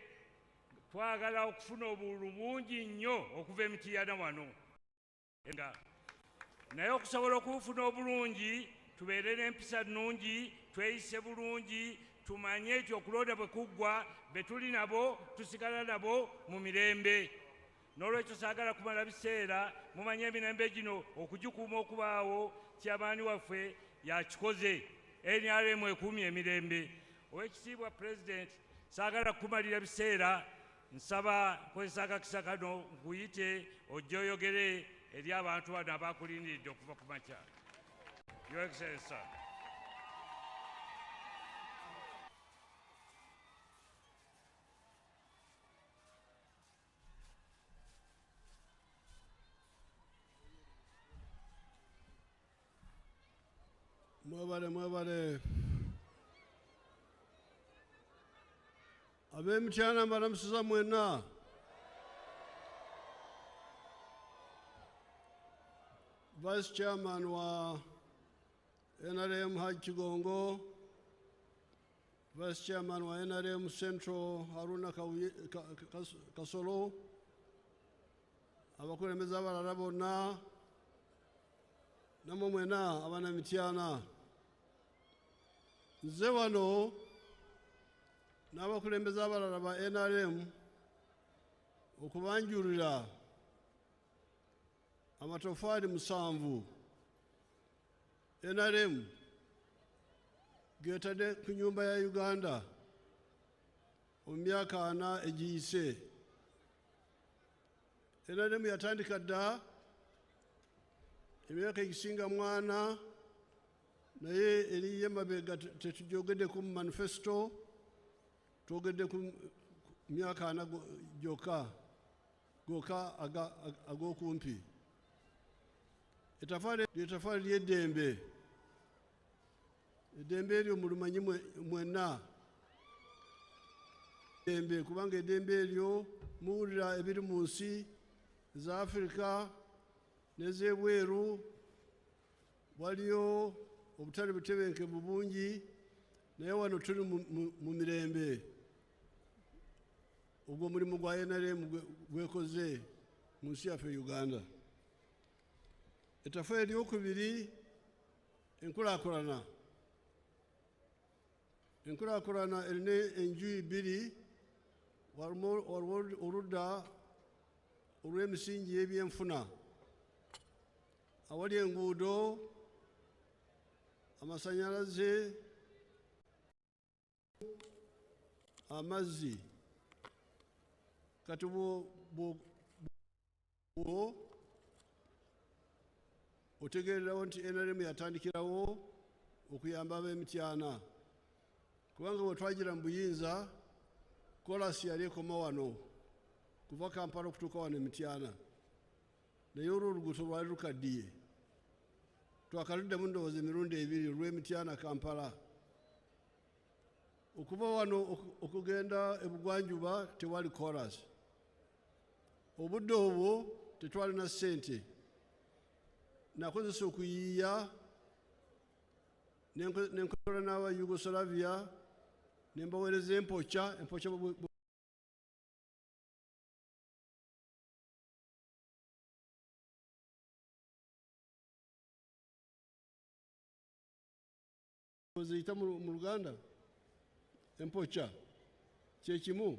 twagala okufuna obululu bungi nnyo okuva e Mityana wano. Naye okusobola okufuna obulungi, tubeere n'empisa nnungi, tweyise bulungi, tumanye ekyo okulonda bwe kuggwa, be tuli nabo tusigala nabo mu mirembe. n'olwekyo saagala kumala biseera mumanye emirembe gino okugikuuma okubaawo kyamaani waffe yakikoze NRM ekuumye emirembe. Owekitiibwa President, saagala kumalira biseera, nsaba nkozesa akakisa kano nkuyite ojje oyogere eri abantu bano abaakulindiridde okuva ku makya. Your Excellency. Mwebale. Abe Mityana mbalamusiza mwena. Vice Chairman wa NRM Haji Kigongo, Vice Chairman wa NRM Central Haruna Kasolo, abakulembeze abalala bonna, namwe mwena abana Mityana. Nze wano n'abakulembeze abalala ba NRM okubanjulira amatofaali 7 NRM getadde ku nyumba ya Uganda mu myaka 4 egiyise. NRM yatandika dda emyaka egisinga 4 naye eriye mabega tetujogedde ku manifesto, twogedde ku myaka 4 goka ag'okumpi. Etafali ly'eddembe. Eddembe eryo mulumanyi mwenna. Eddembe kubanga eddembe eryo muwulira ebiri mu nsi za Afrika n'ez'ebweru, waliyo obutali butebenkevu bungi, naye wano tuli mu mirembe. Ogwo mulimu gwa NRM gwekoze mu nsi yaffe Uganda. Etafa eryokubiri enkulaakulana. Enkulaakulana erina enjuyi 2, waliwo oludda olw'emisingi y'ebyenfuna awali enguudo, amasanyalaze, amazzi. Kati otegeererawo nti NRM yatandikirawo okuyamba ab'Emityana, kubanga bwe twagira mu buyinza kolasi yali ekoma wano kuva Kampala okutuuka wano Mityana, naye olwo oluguudo lwali lukaddiye. Twakaluddamu ndowooza emirundi 2 olw'Emityana Kampala. Okuva wano okugenda ebugwanjuba tewali kolasi. Obudde obwo tetwalina ssente. Nakozesa okuyiiya nenkola n'aba Yugoslavia ne mbaweereza empokya ziyita mu Luganda empokya kyekimu.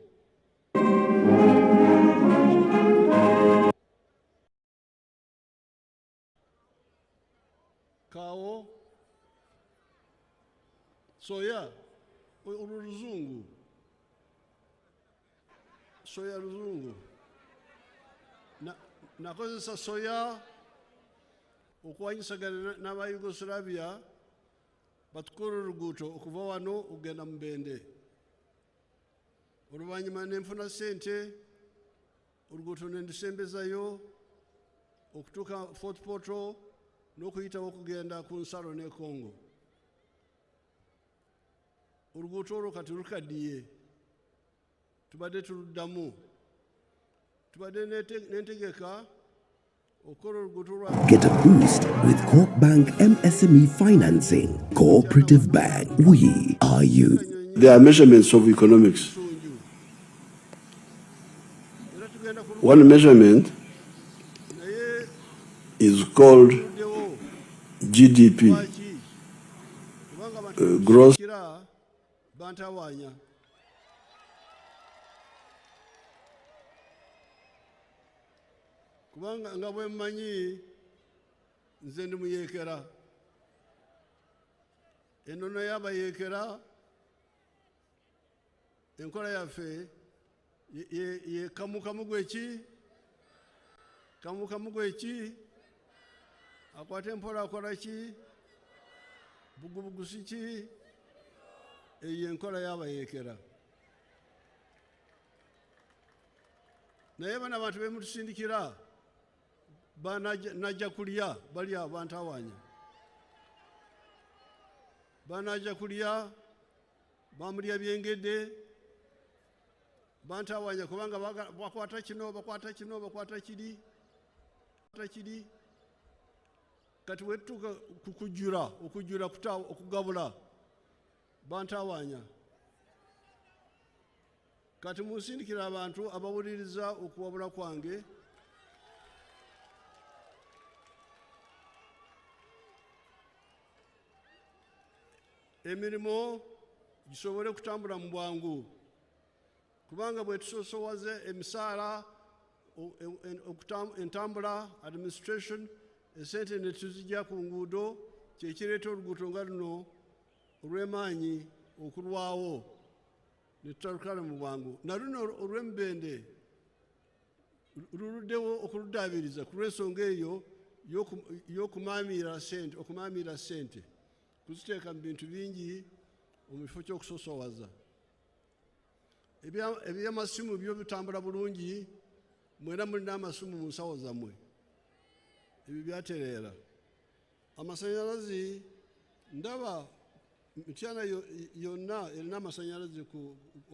Kawo soya oluzungu, soya luzungu. Nakozesa soya okuwanyisagana n'aba Yugoslavia batukola oluguudo okuva wano okugenda mu Bende. Oluvannyuma ne nfuna ssente, oluguudo ne ndisembezayo okutuuka Fort Portal n'okuyitawo okugenda ku nsalo ne Congo. Oluguudo olwo kati lukaddiye, tubadde tuluddamu. Tubadde n'entegeka okukola oluguudo lwa. Get a boost with Corp Bank MSME financing. Cooperative Bank. We are you. There are measurements of economics. One measurement is called GDP, gross. kubanga nga bwe mmanyi nze ndi muyeekera ennono y'abayeekera enkola yaffe ye kamukamu gweki kamukamu gweki akwata empola akola ki bugubugusi ki eyo enkola y'abayeekera naye bano abantu bemutusindikira najja kulya bali abantu awanya banajja kulya bamulya byengedde bantu awanya kubanga bakwata kino bakwata kino bakwata kiri kati wetutuuka okujjula okugabula bantu awanya kati munsindikira abantu abawuliriza okuwabula kwange emirimu gisobole kutambula mu bwangu kubanga bwe tusosowaze emisaala entambula administration esente ne tuzijja ku nguudo kyekireeta oluguudo nga luno olw'emaanyi okulwawo ne tutalukala mu bwangu na luno olw'emibende luluddewo okuluddaabiriza ku lw'ensonga eyo y'okumaamira sente kuziteeka mu bintu bingi mu kifo ky'okusosowaza ebyamasimu byo bitambula bulungi mwena mulina amasimu mu nsawo zammwe ebyo byatereera amasanyalazi ndaba Mityana yonna erina amasanyalazi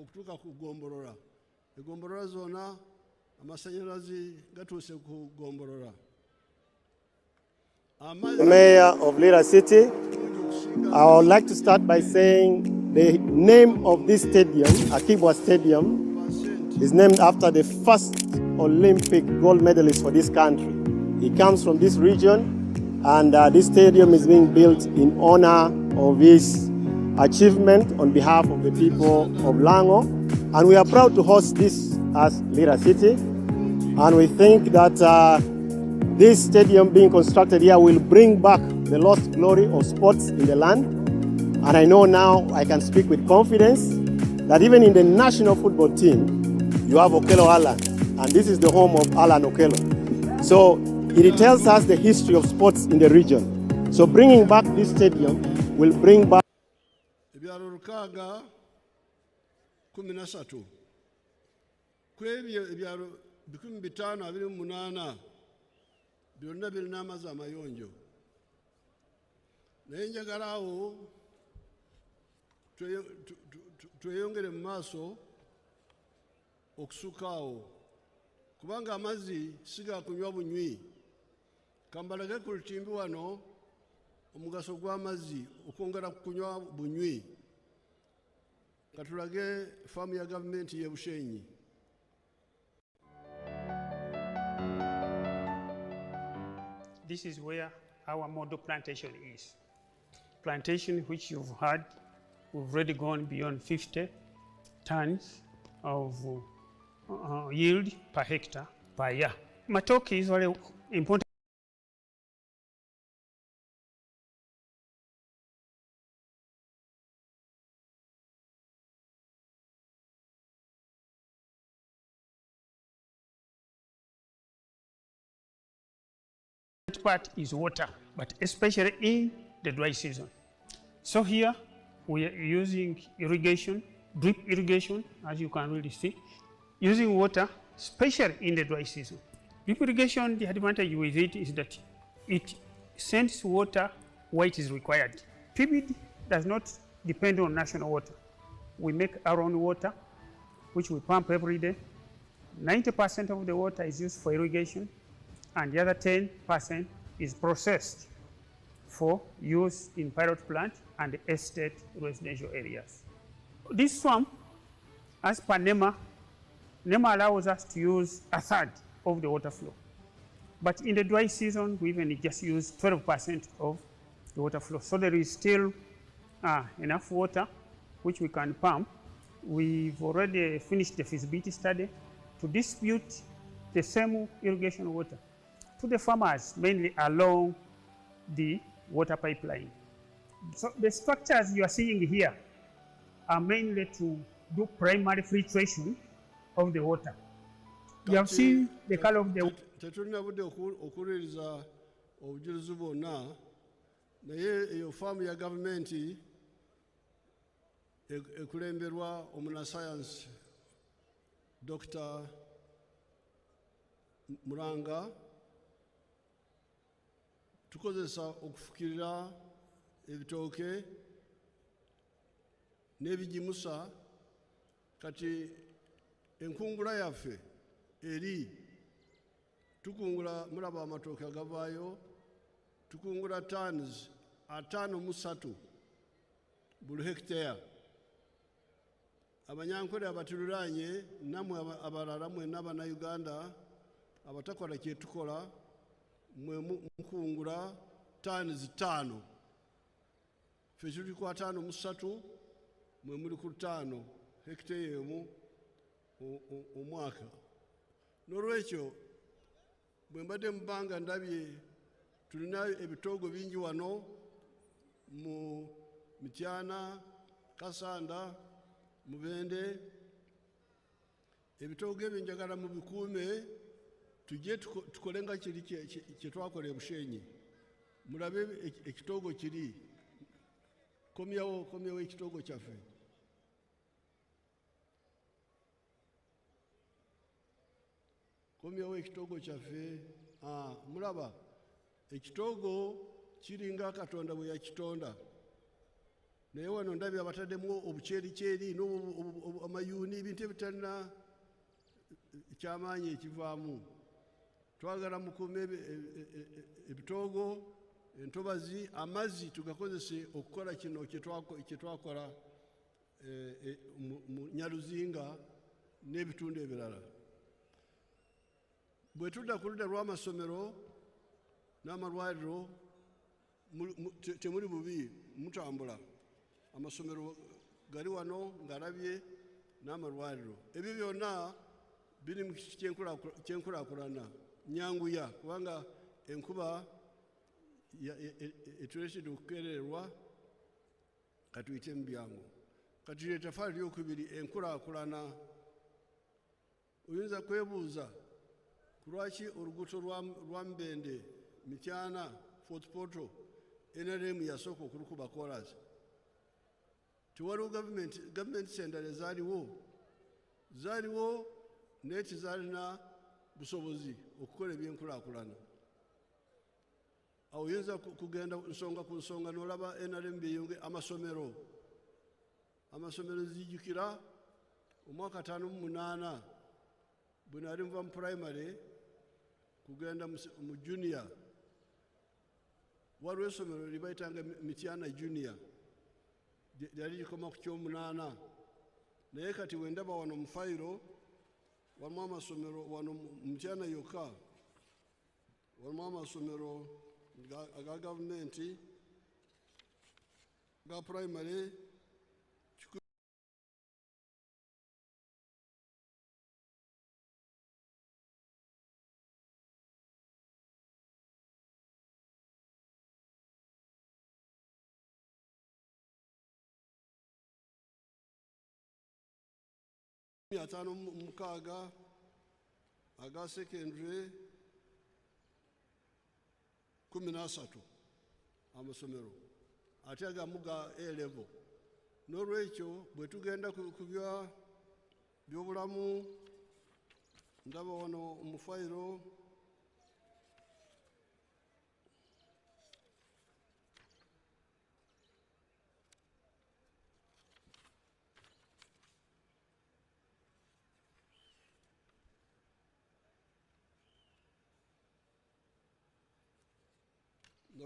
okutuuka ku ggombolola egombolola zonna amasanyalazi gatuuse ku ggombolola The Mayor of Lira City, I would like to start by saying the name of this stadium, Akibwa Stadium, is named after the first Olympic gold medalist for this country. He comes from this region, and this stadium is being built in honor of his achievement on behalf of the people of Lango. And we are proud to host this as Lira City. And we think that this stadium being constructed here will bring back the lost glory of sports in the land. And I know now I can speak with confidence that even in the national football team, you have Okello Alan, and this is the home of Alan Okello. So it tells us the history of sports in the region. So bringing back this stadium will bring back ebyalo lukaaga 13 kwebyo ebyalo 528 byonna birina amazzi amayonjo naye njagala awo tweyongere mu maaso okusukaawo kubanga amazzi siga kunywa bunywi kambalage ku lutimbi wano omugaso gw'amazzi okwongera kunywa bunywi katulage faamu ya gavumenti y'e Bushenyi. This is where our model plantation is. Plantation which you've heard, we've already gone beyond 50 tons of yield per hectare per year. Matoke is very important. Part is water, but especially in the dry season. So here we are using irrigation, drip irrigation, as you can really see, using water, especially in the dry season. Drip irrigation, the advantage with it is that it sends water where it is required. PBD does not depend on national water. We make our own water, which we pump every day. 90% of the water is used for irrigation, and the other 10% is processed for use in pilot plant and estate residential areas. This swamp, as per NEMA allows us to use a third of the water flow. But in the dry season, we even just use 12% of the water flow. So there is still enough water which we can pump. We've already finished the feasibility study to distribute the same irrigation water to the farmers, mainly along the water pipeline. So the structures you are seeing here are mainly to do primary filtration of the water. You have seen the color of the tetulina budde okuwuliriza obujulizi bwonna naye eyo faamu ya gavumenti ekulemberwa omunasayansi Dr. Muranga tukozesa okufukirira ebitooke n'ebigimusa kati enkungula yaffe eri tukungula mulaba amatooke agavaayo tukungula tons 53 buli hectare. Abanyankole abatuliranye namwe abalala mwenna Abannayuganda abatakola kye tukola mwe mukungula tons 5 ffe tuli ku 53 mwe muli ku 5 hectare emu omwaka. N'olwekyo bwe mbadde mu bbanga ndabye tulina ebitoogo bingi wano mu Mityana, Kasanda, Mubende. Ebitoogo ebyo njagala mu bikuume tujje tukole nga kiri kye twakola e Bushenyi. Mulabe ekitoogo kiri. Komyawo ekitoogo kyaffe. Komyawo ekitoogo kyaffe. Mulaba ekitoogo kiringa Katonda bwe yakitonda. Naye wano ndabye abataddemu obukyerikyeri n'amayuuni ebintu ebitalina kyamaanyi ekivaamu. Twagala mukuume ebitoogo, entobazi, amazzi tugakozese okukola kino kye twakola mu Nyaluzinga n'ebitundu ebirala. Bwe tudda ku ludda lw'amasomero n'amalwaliro temuli bubi mutambula. Amasomero gali wano ngalabye n'amalwaliro. Ebyo byonna biri mu kyenkulaakulana nyanguya kubanga enkuba etuleetedde okukeererwa katuyite mu byangu. Katuleeta effaali lyokubiri enkulaakulana. Oyinza kwebuuza ku lwaki oluguudo lwa Mbende, Mityana, Fort Portal, NRM yasooka okulukuba kolas. Tewaliwo gavumenti endala zaaliwo naye tezaalina busobozi okukola ebyenkulaakulana. Awo oyinza kugenda nsonga ku nsonga n'olaba NRM byeyonge amasomero zijjukira omwaka 58 bwe nali nva mu primary kugenda mu junior waliwo essomero lye bayitanga Mityana junior lyali likoma ku kyomunaana naye kati we ndaba wano mu fayiro walimu amasomero wano mu Mityana yokka walimu amasomero aga gavumenti ga primary atano mukaaga aga secondary 13 amasomero ate agamu ga A level. N'olwekyo bwe tugenda ku byobulamu ndaba wano mu fayiro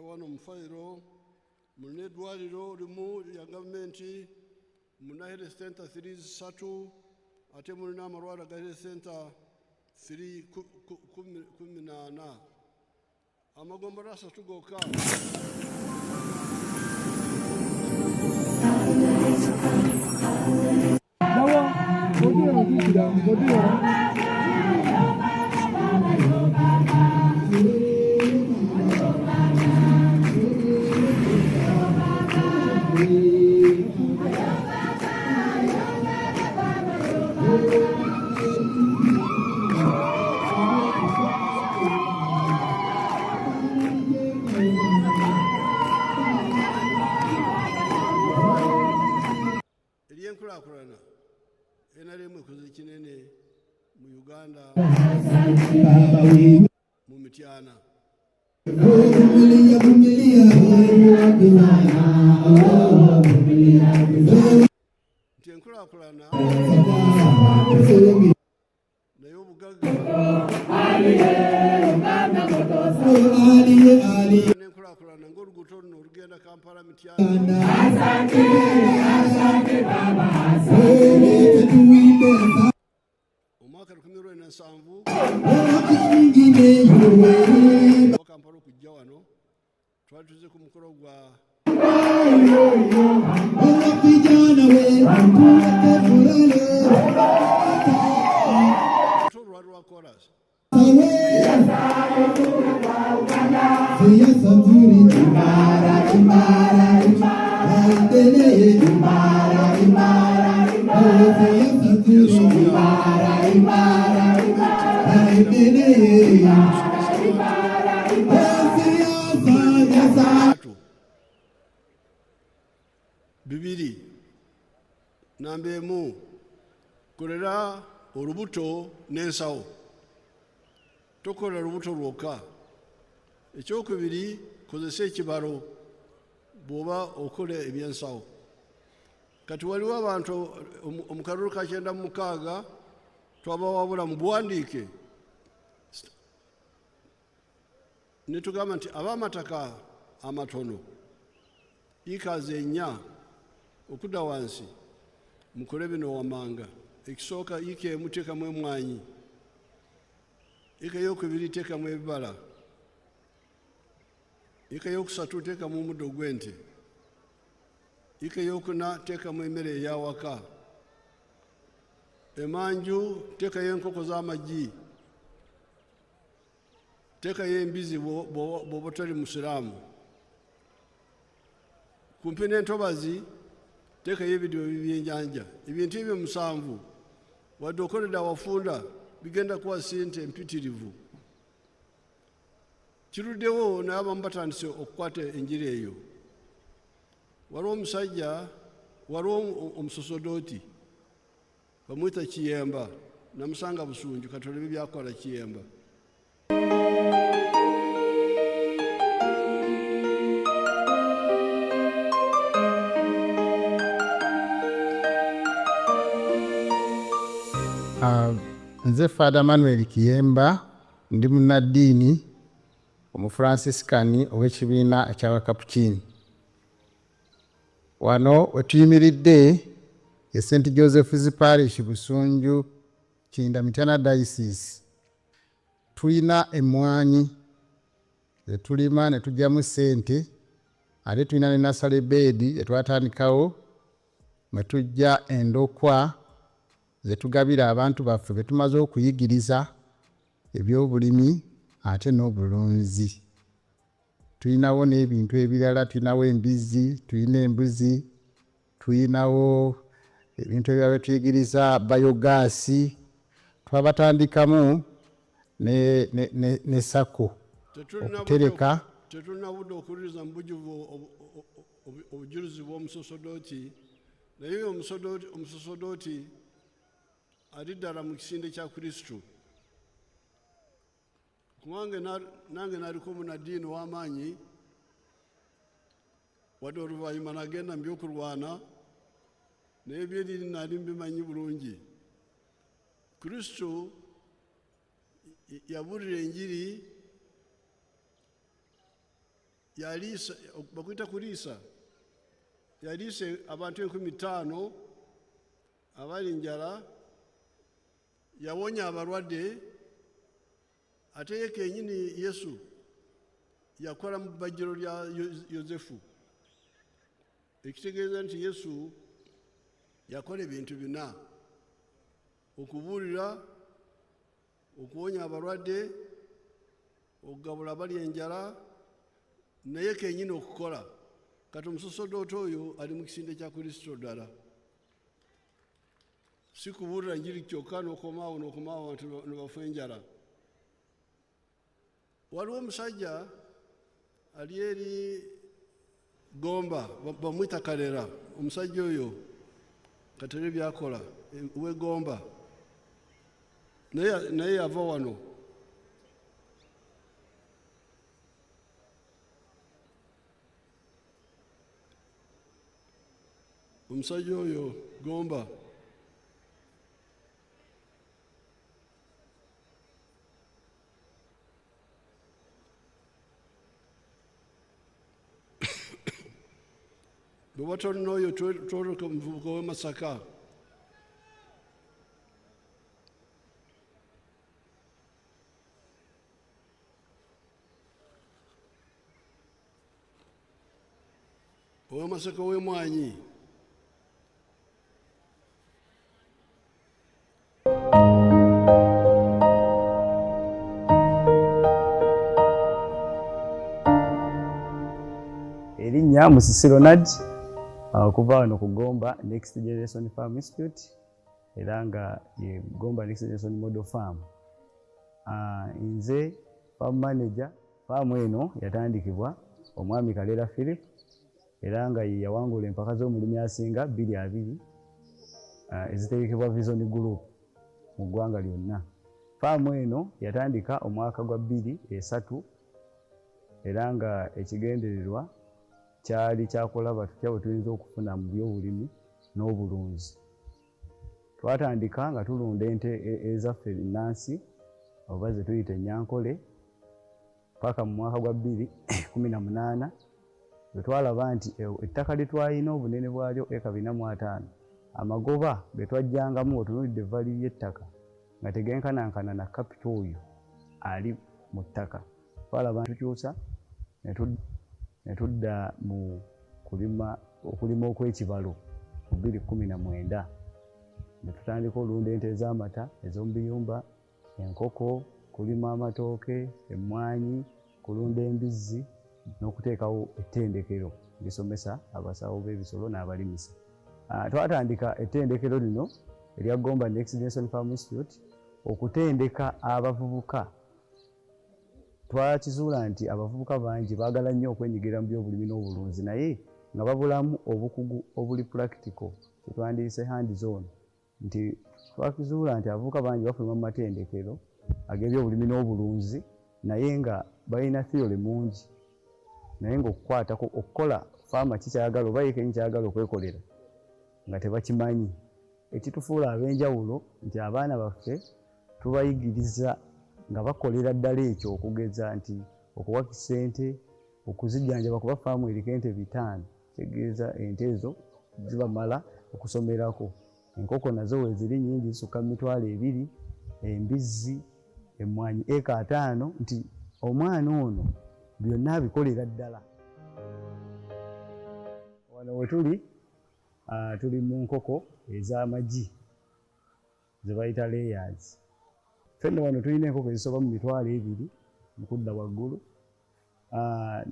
wano mu fayiro mulina eddwaliro limu lya gavumenti, mulina health center 3 ate mulina amalwaliro ga health center 14. Amagombolola 3 gokka. Dawa, NRM ekoze kinene mu Uganda mu Mityana. Nti enkulaakulana naye obugagga n'enkulaakulana ng'oluguudo luno olugenda Kampala Mityana. Omwaka 2007 Kampala okujja wano twali tuze ku mukolo gwa lwa chorus. Bibiri namba emu kolera olubuto n'ensawo, tokola lubuto lwokka. Ekyokubiri kozesa ekibalo bw'oba okola ebyensawo. Kati waliwo abantu mu kalulu ka 96 twabawabula mu buwandiike ne tugamba nti ab'amataka amatono ikaze 4 okudda wansi mukole bino wamanga. Ekisooka ika emu teekamu emwanyi, ika eyokubiri teekamu ebibala, ika eyokusatu teekamu omuddo gw'ente, ika eyokuna teekamu emmere ey'awaka, emanju teekayo enkoko z'amagi, teekayo embizi bw'oba toli musiraamu, kumpi n'entobazi teekayo ebidiba by'ebyennyanja. Ebintu ebyo 7 wadde okoledde awafunda bigenda kuwa ssente mpitirivu. Kiruddewo naye abamu batandise okukwata enjiri eyo. Waliwo omusajja, waliwo omusosodooti bamwita Kiyemba, namusanga Busunju, kati olebe byakola Kiyemba. Nze Father Manuel Kiyemba ndi munnaddiini omufransisikani ow'ekibiina eky'Abakapukiini. Wano wetuyimiridde ye St. Joseph's Parish Busunju Kinda Mityana Diocese. Tulina emmwanyi ze tulima ne tujjamu ssente, ate tulina ne nursery bed etwatandikawo mwe tujja endokwa ze tugabira abantu baffe be tumaze okuyigiriza ebyobulimi ate n'obulunzi. Tulinawo n'ebintu ebirala, tulinawo embizi, tulina embuzi, tulinawo ebintu ebirala tuyigiriza bayogaasi. Twabatandikamu ne sako okutereka. Tetulina budde okuwuliriza mu bujjuvu obujulizi bw'omusosodooti, naye omusosodooti ali ddala mu kisinde kya Kristo. Kubange nange naliko omunaddiini w'amaanyi, wadde oluvannyuma nagenda mu byokulwana, naye ebyeddiini nali mbimanyi bulungi. Kristo yabuulira enjiri, yaliisa, bakuyita kuliisa, yaliise abantu 50,000 abali njala, yawonya abalwadde, ate ye kennyini Yesu yakola mu bbajjiro lya Yozefu. Ekitegeeza nti Yesu yakola ebintu 4: okubuulira, okuwonya abalwadde, okugabula abali enjala, naye kennyini okukola. Kati omusosodooti oyo ali mu kisinde kya Kristo ddala. Si kubuulira njiri kyokka n'okomaawo abantu ne bafa enjala. Waliwo omusajja ali eri Gomba bamwita Kalera. Omusajja oyo kateri byakola wegomba naye ava wano omusajja oyo Gomba bwe watolina oyo twoloka omuvubuka w'e Masaka ow'e Masaka w'e Mwanyi erinnya Musisiro Ronald okuva wano ku Gomba Next Generation Farm Institute era nga ye Gomba Next Generation Model Farm. Nze farm manager. Faamu eno yatandikibwa omwami Kalera Philip era nga ye yawangula empaka z'omulimi asinga 2 eziterekebwa Vision Group mu ggwanga lyonna. Faamu eno yatandika omwaka gwa 2003 era nga ekigendererwa kyali kyakulaba tutya bwe tuyinza okufuna mu byobulimi n'obulunzi. Twatandika nga tulunda ente ezaffe ennansi oba ze tuyita Enyankole paka mu mwaka gwa 2018 bwe twalaba nti ettaka lye twalina obunene bwalyo eka 405 amagoba ge twajjangamu otunulidde value y'ettaka nga tegenkanankana na capital oyo ali mu ttaka. Twalaba tukyusa ne tudda mu okulima okw'ekibalo mu 2019 ne tutandika olunda ente ez'amata ez'omubiyumba, enkoko, kulima amatooke, emmwanyi, kulunda embizzi n'okuteekawo ettendekero lisomesa abasawo b'ebisolo n'abalimisa. Twatandika ettendekero lino erya Gomba Next Generation Farm Institute okutendeka abavubuka. Twakizuula nti abavubuka bangi baagala nnyo okwenyigira mu byobulimi n'obulunzi naye nga babulamu obukugu obuli practical kyetwandiyise hand zone. Nti twakizuula nti abavubuka bangi bafuluma mu matendekero ag'ebyobulimi n'obulunzi naye nga balina theory mungi naye ng'okukwatako okukola faama kikyayagala oba yekenyi kyayagala okwekolera nga tebakimanyi. Ekitufuula ab'enjawulo nti abaana baffe tubayigiriza nga bakolera ddala ekyo okugeza nti okuwakisa ente, okuzijjanjaba kuba faamu eriko ente 5 kitegeeza ente ezo zibamala okusomerako. Enkoko nazo weeziri nnyingi zisukka mu 2,000, embizzi, emmwanyi eka 5 nti omwana ono byonna abikolera ddala. Wano we tuli tuli mu nkoko ez'amagi ze bayita layers. Fenno wano tulina enkoko ezisoba mu 2,000 mu kudda waggulu.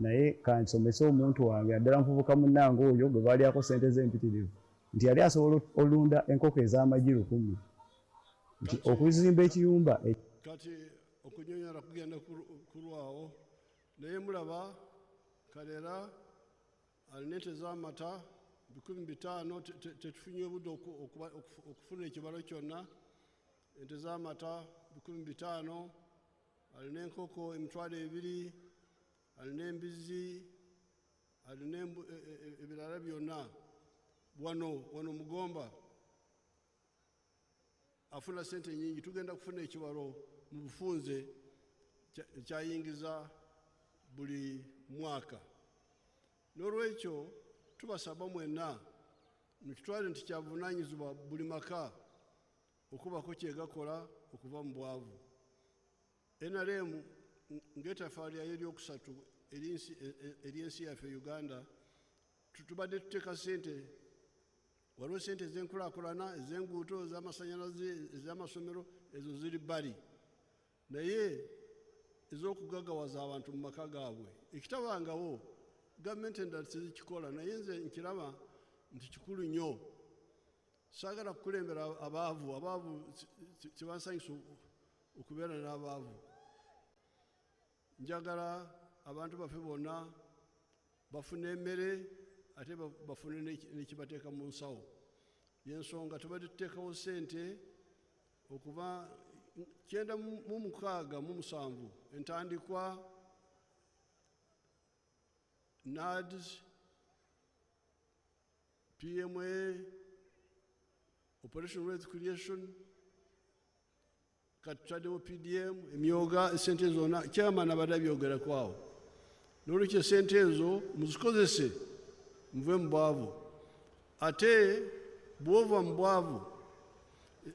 Naye kansomese omuntu wange addala nfubuka munnange oyo gwe baalyako ssente z'empitirivu nti yali asobola olunda enkoko ez'amagi 1,000 nti okuzimba ekiyumba kati okunyonyola kugenda kulwawo naye mulaba Kalera alina ente z'amata 5,000 tetufunye obudde okufuna ekibalo kyonna. Ente z'amata 5,000 alina enkoko 2,000 alina embizzi alina ebirala byonna. Wano Mugomba afuna sente nyingi. Tugenda kufuna ekibalo mu bufunze kyayingiza buli mwaka. N'olwekyo tubasaba mwenna mukitwale nti kyavunaanyizibwa buli maka okubako kyegakola okuva mu bwavu. NRM ng'ettafaali lyayo eryokusatu ery'ensi yaffe Uganda tubadde tuteeka ssente. Waliwo ssente ez'enkulaakulana, ez'enguuto, ez'amasannyalaze, ez'amasomero, ezo ziri bbali. Naye ez'okugaggawaza abantu mu maka gaabwe ekitabangawo gavumenti endala tezikikola naye nze nkiraba nti kikulu nnyo. Saagala kukulembera abaavu kibansanyusa okubeera n'abaavu. Njagala abantu baffe bonna bafune emmere ate bafune n'ekibateeka mu nsawo. yensonga tubadde tuteekawo ssente okuva 967 entandikwa NADS, PMA, Operation Wealth Creation, katutaddewo PDM, emyoga, essente zonna chairman abadde abyogera kwawo. N'olwekyo essente ezo muzikozese muve mu bwavu. Ate bw'ova mu bwavu,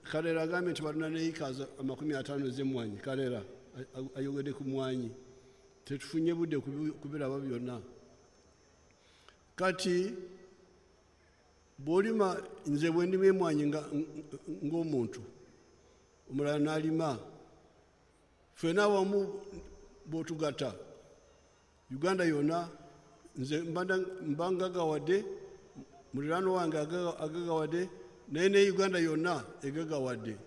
Kalera agambye nti balina ne acres 50 ez'emmwanyi. Kalera ayogedde ku mmwanyi. Tetufunye budde kubiraba byonna. Kati bw'olima, nze bwe ndima emmwanyi ng'omuntu omulala n'alima, ffenna awamu bw'otugatta Uganda yonna, nze mba ngagawadde, muliraano wange agagawadde, naye ne Uganda yonna egagawadde.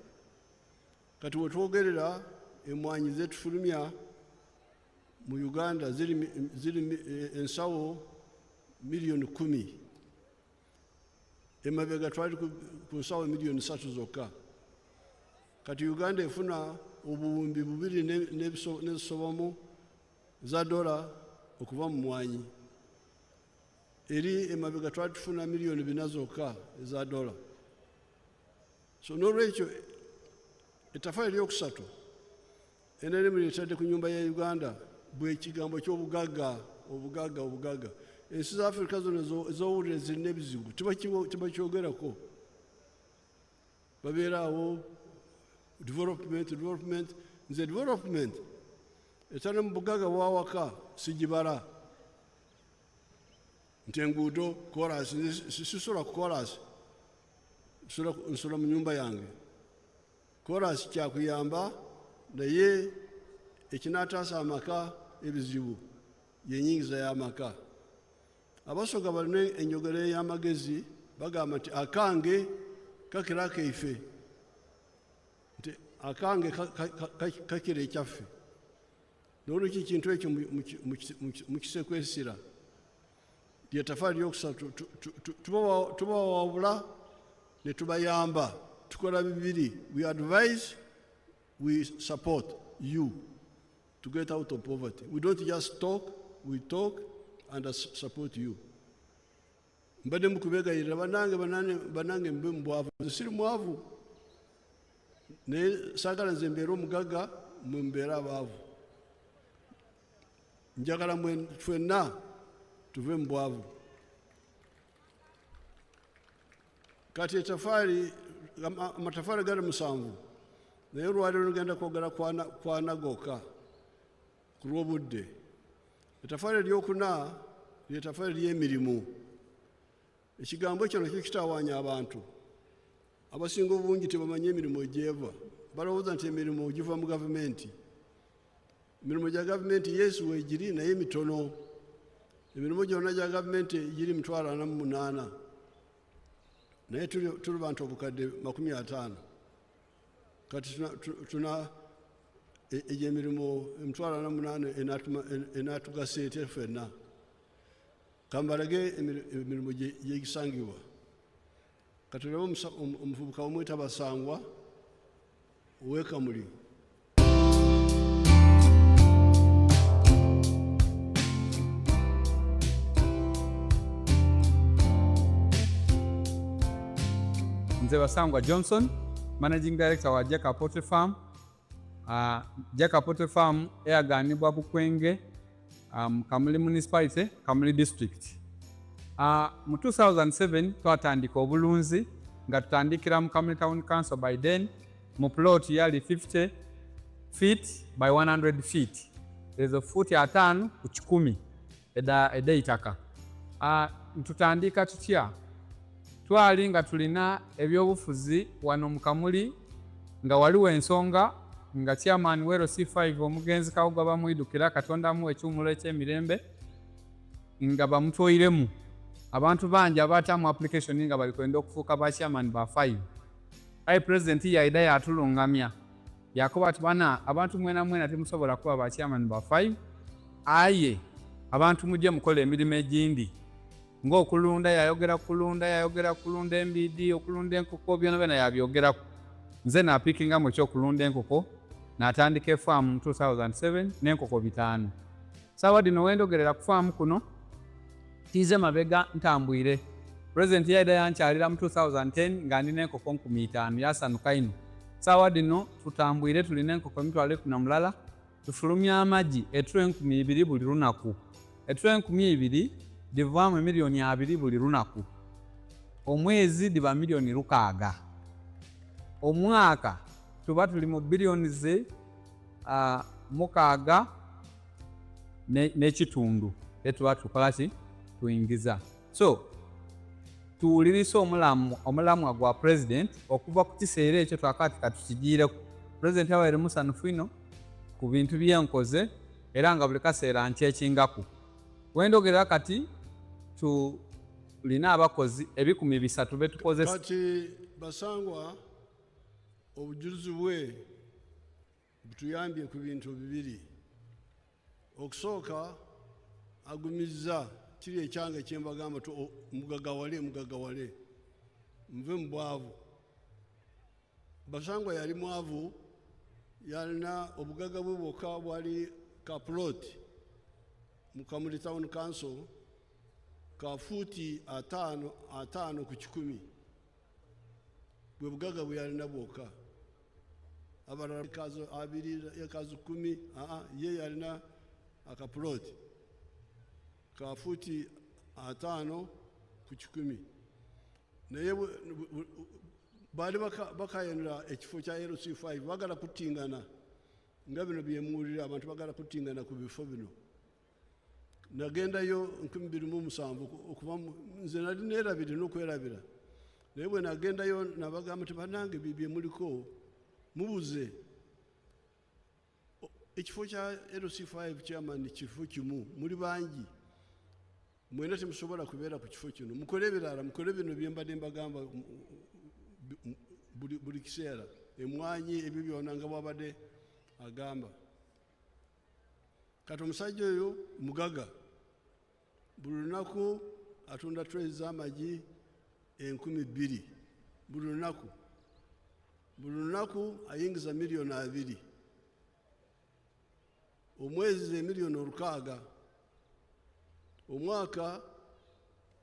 Kati we twogerera emmwanyi zetufulumya mu Uganda ziri ensawo miliyoni 10. Emabega twali ku nsawo miliyoni 3 zokka. Kati Uganda efuna obuwumbi 2 n'ebisobomu za dola okuva mu mmwanyi. Eri emabega twali tufuna miliyoni 4 zokka eza dola. So n'olwekyo ettaffaali eryokusatu NRM lyetadde ku nnyumba ya Uganda bwe kigambo ky'obugagga, obugagga. Ensi za Africa zonna ez'owulira zirina ebizibu tebakyogerako. Babeera awo development. Nze development etali mu bugagga bwawaka sigibala. Nti enguudo korasi, sisula ku korasi, nsula mu nnyumba yange. Korasi kyakuyamba, naye ekinaataasa amaka ebizibu y'ennyingiza y'amaka. Abasoga balina enjogera y'amagezi bagamba nti akange kakira kaife, nti akange kakira ekyaffe. N'olwekyo ekintu ekyo mu kisekwesira ly'ettaffaali eryokusatu tubawabula ne tubayamba. Tukola bibiri. We advise, we support you to get out of poverty. We don't just talk, we talk and support you. Mbadde mukubegayirira banange mbe mu bwavu. Nze siri mwavu, naye saagala nze mbeera omugagga mwe mbeera abaavu. Njagala ffenna tuve mu bwavu. Kati amataffaali gali 7, naye olwaleero ngenda kwogera kwana gokka ku lw'obudde. Ettaffaali eryokuna ly'ettaffaali ly'emirimu. Ekigambo ekyo nakyo kitaawaanya abantu. Abasinga obungi tebamanyi emirimu egyeva. Balowooza nti emirimu giva mu gavumenti. Emirimu gya gavumenti yesu weegiri naye mitono. Emirimu gyonna gya gavumenti giri 48. Naye tuli bantu obukadde 50. Kati tuna egy'emirimu 48 enaatugasa etya ffenna. Kambalage emirimu gyegisangibwa. Kati olaba omuvubuka omweta Basangwa ow'Ekamuli. Nze Basangwa Johnson, Managing Director wa Jaka Poultry Farm. Jaka Poultry Farm eyaganibwa Bukwenge, Kamuli Municipality, Kamuli District. Mu 2007 twatandika obulunzi nga tutandikira mu Kamuli Town Council by then mu plot yali 50 feet by 100 feet. Ezo futi 5 ku 10 eda itaka. Tutandika tutya? Twali nga tulina ebyobufuzi wano mu Kamuli nga waliwo ensonga nga chairman wero C5 omugenzi Kawuga bamwidukira Katonda mu ekyumulo eky'emirembe nga bamutwoyiremu abantu bangi abatamu application nga bali kwenda okufuuka ba chairman ba 5. President yaida yatulungamya yakuba ati bana abantu mwena temusobola kuba ba chairman ba 5, aye abantu mujje mukola emirimu egindi ng'okulunda yayogera kulunda embidi okulunda enkoko byona yabyogeraku nze napikinga mu ekyokulunda enkoko n'atandika efaamu mu 2007 n'enkoko 5 saawa dino wendogerera ku faamu kuno tiize mabega ntambwire President yaida yankyalira mu 2010 nga ndina enkoko 5,000 yasanuka ino saawa dino tutambwire tulina enkoko 1,000 tufulumya amagi eturo 2,000 buli lunaku eturo 2,000 divaamu miliyoni 2 buli lunaku omwezi diba miliyoni 6 omwaka tuba tuli mu biliyoni ze 6 n'ekitundu etuba tukolaki tuyingiza so tuwulirisa omulamwa gwa president okuva ku kiseera ekyo twakati katukigiireku president yabaire musanufu ino ku bintu byenkoze era nga buli kaseera nkyekingaku wendogerera kati tulina abakozi 300 betukozesa kati Basangwa obujulizi bwe butuyambye ku bintu bibiri okusooka agumizza kiri ekyange kyembagamba mugagawale nve mu bwavu Basangwa yali mwavu yalina obugaga bwe bwokka bwali ka plot mu Kamuli Town Council ka fuuti 5 ku 100 bwe bugaga bwe yalina bwokka abalala kazo 2 yakazo 10 ye yalina akaplot ka fuuti 5 ku 100 naye baali bakayenera ekifo kya LC5 bagala kutingana nga bino byemuwulira abantu bagala kutingana ku bifo bino nagendayo 2007 okuva nze nali neerabire n'okwerabira naye bwe nagendayo nabagamba nti banange bibye muliko mubuze ekifo kya LC5 chairman kifo kimu muli bangi mwena temusobola kubeera ku kifo kino mukole ebirala mukole bino byembadde mbagamba buli kiseera emwanyi ebyo byonna nga bwabadde agamba kati omusajja oyo mugaga buli lunaku atunda tray z'amagi 2,000 buli lunaku ayingiza miliyoni 2 omwezi miliyoni 6 omwaka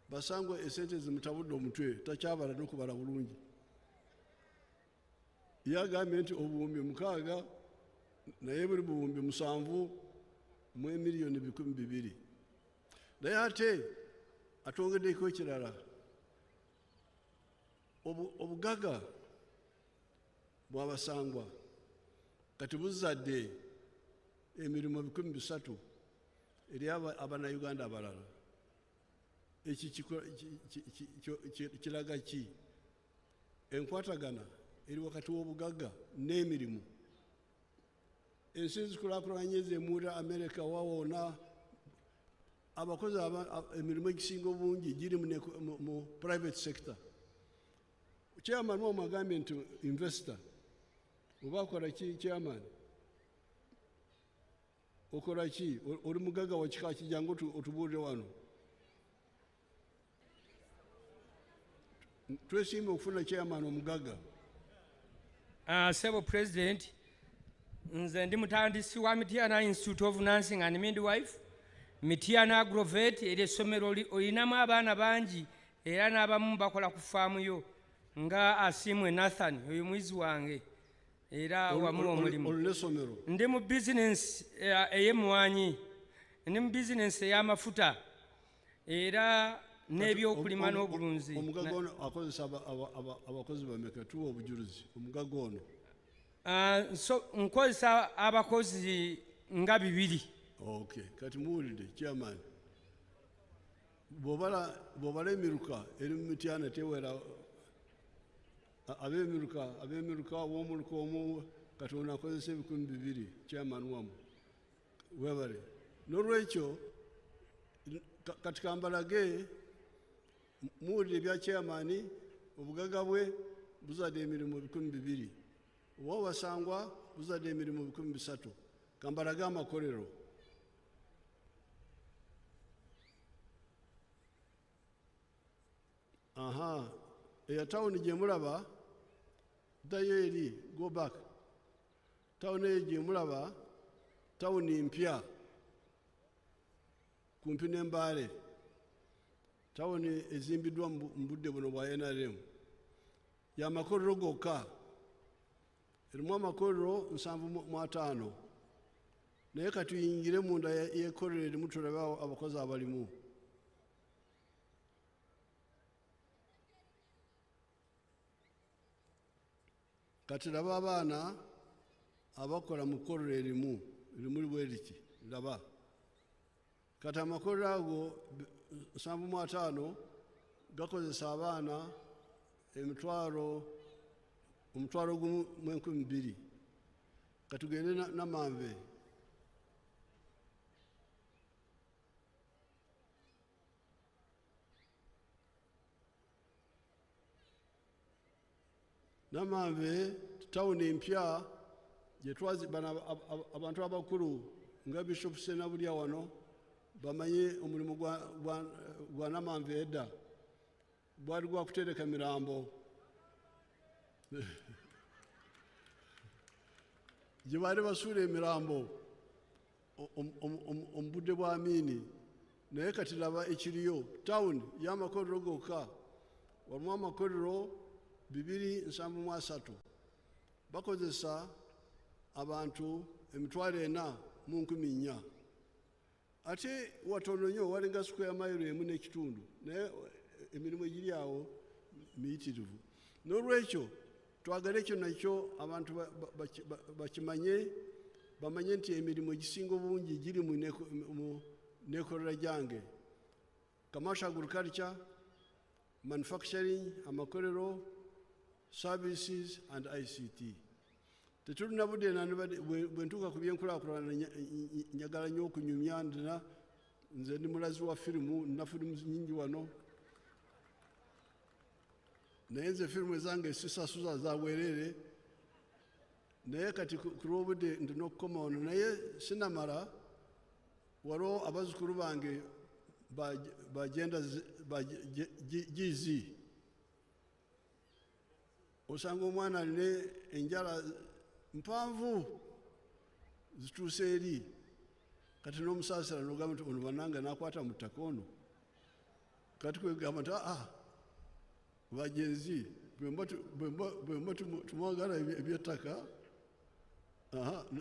Basangwa esente zimutabudde omutwe takyabala n'okubala bulungi yagambye nti obuwumbi 6 naye buli buwumbi 7 mu miliyoni 200 naye ate atongedeko ekirala obugaga bwa Basangwa kati buzadde emirimu 300 eri abannayuganda abalala eki kiraga ki enkwatagana eri wakati w'obugagga n'emirimu ensi zikulaakulanye zemuwulira America wawona abakozi emirimu egisinga obungi giri mu private sector chairman wamu agambye nti investor oba akola ki chairman okola ki oli mugagga wa kika kijjangu otubuulire wano twesimba okufuna chairman omugagga Sebo President nze ndi mutandisi wa Mityana Institute of Nursing and Midwife Mityana Agrovet eri essomero olinamu abaana bangi era n'abamu bakola ku faamu yo nga Asimwe Nathan oyo mwizi wange era wamu omulimu ndi mu business ey'emmwanyi ndi mu business ey'amafuta era n'ebyokulima n'obulunzi omugagga ono akozesa abakozi bameka tuwa obujulizi omugagga ono so nkozesa abakozi nga 2 okay kati muwulidde chairman bw'obala emiruka eri mu Mityana tewera ab'emiruka w'omuluka omu Katonda akozesa 2,000 chairman wamu webale n'olwekyo kati kambalage muwulire ebya chairman obugagga bwe buzadde emirimu 2,000 oba Basangwa buzadde emirimu 300 kambalage amakolero aha eya town gye mulaba ddayo eri go back town eyo gye mulaba town mpya kumpi n'Embale town ezimbiddwa mu budde buno bwa NRM y'amakolero gokka erimu amakolero 75 naye katuyingire munda y'ekolero erimu tulabe abakozi abalimu kati laba abaana abakola mu kolero erimu bwe liki laba kati amakolero ago 75 gakozesa abaana omutwalo gumu mu 2,000 katugende Namanve Namanve town empya gye twazibana abantu abakulu nga Bishop Senabulya wano bamanye omulimu gwa Namanve edda gwali gwa kutereka mirambo gye baali basuula emirambo omubudde bwa Amini naye kati laba ekiriyo town y'amakolero gokka walimu amakolero 273 bakozesa abantu 40,400 ate watono nnyo walinga square mile emu n'ekitundu naye emirimu egiri awo miyitirivu n'olwekyo twagala ekyo nakyo abantu bakimanye bamanye nti emirimu egisinga obungi giri mu nekolera gyange commercial agriculture manufacturing amakolero services and ICT tetulina budde bwe ntuuka ku byenkulaakulana njagala nnyo okunyumya nze ndi mulazi wa firimu nina firimu nyingi wano naye nze firimu ezange sisasuza za bwereere naye kati ku lw'obudde ndina okukoma wano naye sinamala waliwo abazzukulu bange bagenda gizi osanga omwana alina enjala mpanvu zituuse eri kati n'omusaasira n'ogamba nti ono bannange n'akwata mu ttaka ono kati kwegamba nti bagenzi bwemba tumwagala ebyettaka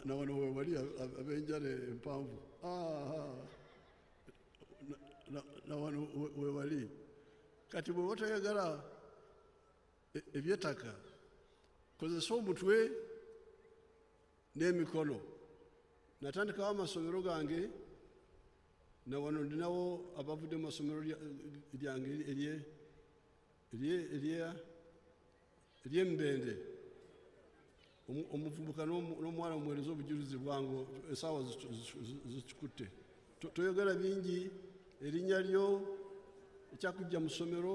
nawano webali ab'enjala empanvu nawano webali kati bwe batayagala ebyettaka kozesa omutwe n'emikono natandikawo amasomero gange nawano ndinawo abavudde mu masomero lyange ery'Embende omuvubuka n'omuwala omuweereza obujulizi bwange esaawa zikikutte toyogera bingi erinnya lyo ekyakujja mu ssomero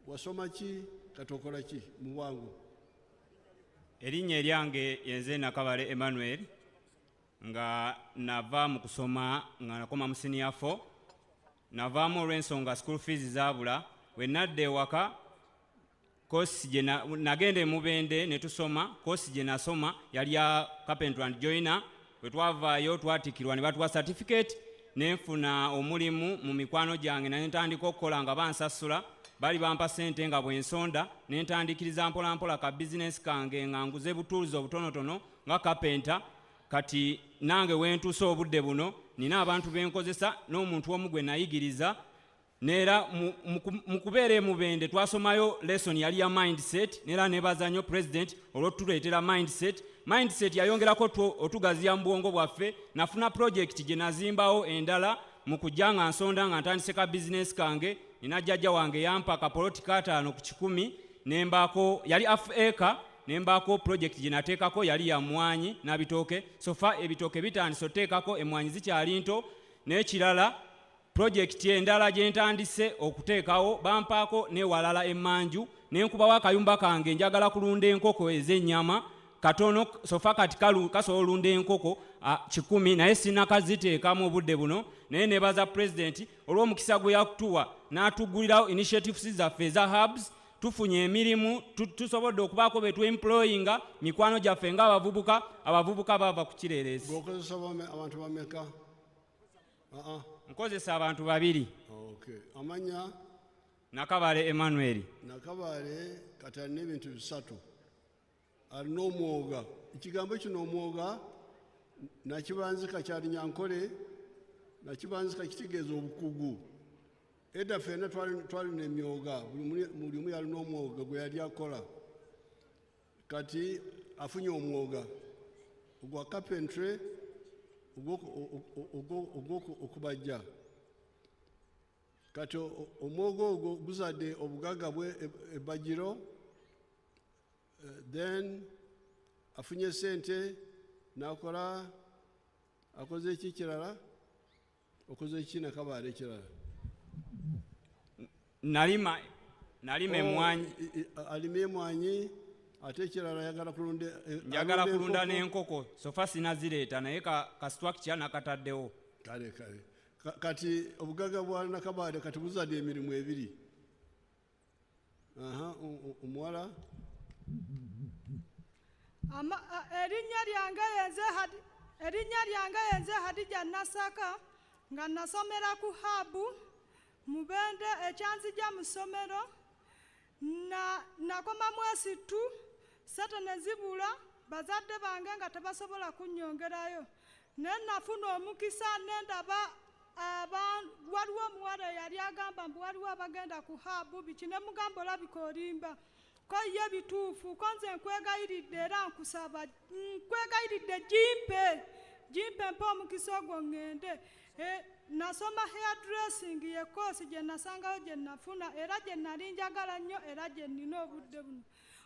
wasoma ki katokola ki mu bwangu erinnya eryange yenze Nakabale Emmanuel nga nava mu kusoma nga nakoma mu senior 4 navaamu olw'ensonga school fees zaabula we nadda ewaka kosi gye nagenda Mubende ne tusoma kosi gye nasoma yali ya carpenter and joiner we twavaayo twatikirwa ne batuwa certificate nenfuna omulimu mu mikwano gyange naye ntandika okukola nga bansasula bali bampa sente nga bwensonda nentandikiriza mpolampola ka business kange nga nguze butuulizi obutonotono nga carpenter kati nange wentuuse obudde buno nina abantu benkozesa n'omuntu omu gwe nayigiriza neera mu kubeera Mubende twasomayo lesson yali ya mindset neera nebaza nnyo president olw'otuleetera mindset yayongerako otugaziya mu bwongo bwaffe nafuna project gye nazimbawo endala mu kujja nga nsonda nga ntandise ka business kange nina jjajja wange yampa akapoloti k'ataano ku 10 nembaako yali acre nembaako project gye nateekako yali ya mmwanyi n'abitooke sofa ebitooke bitandise oteekako emmwanyi zikyali nto n'ekirala project endala gye ntandise okuteekawo bampaako n'ewalala emmanju nenkubawo akayumba kange njagala kulunda enkoko ez'ennyama katono sofa kati kasobola olunda enkoko 10 naye sinakaziteekamu obudde buno naye nebaza president olw'omukisa gwe yakutuwa n'atuggulirawo initiatives zaffe eza hubs tufunye emirimu tusobodde okubaako betwemployinga mikwano gyaffe ng'abavubuka bava ku kireerezi. Okozesa abantu bameka? Nkozesa abantu 2. Okay. Amanya? Nakabale Emmanuel. Nakabale kati alina ebintu 3. Alina omwoga. Ekigambo kino omwoga nakibanzika kyali Nyankole, nakibanzika kitegeeza obukugu. Edda ffenna twalina emyoga, buli omu yalina omwoga gwe yali akola. Kati afunye omwoga ogwa carpentry okubajja. Kati omwoga ogwo guzadde obugagga bwe ebbajiro, then afunye sente n'akola akoze iki kirala? Okoze iki Nakabale kirala? Nalima emwanyi. Alima emwanyi ate ekirala njagala kulunda n'enkoko sofa sinazireeta naye ka structure nakataddewo. Kale kati obugagga bwa Nakabale kati buzadde emirimu 2. Omuwala erinnya lyange yenze Hadija Nasaka nga nasomera ku habu Mubende ekyanzija mu ssomero nakoma mwezi 2 sete ne zibula bazadde bange nga tebasobola kunnyongerayo ne nafuna omukisa nendaba waliwo omuwala yali agamba mbu waliwo abagenda ku habu biki ne mugamba olabika olimba ko ye bituufu ko nze nkwegayiridde era nkusaba nkwegayiridde jimpe mpa omukisa ogwo ŋŋende. Nasoma hairdressing ye course gye nasangayo gye nafuna era gye nali njagala nnyo era gye nnina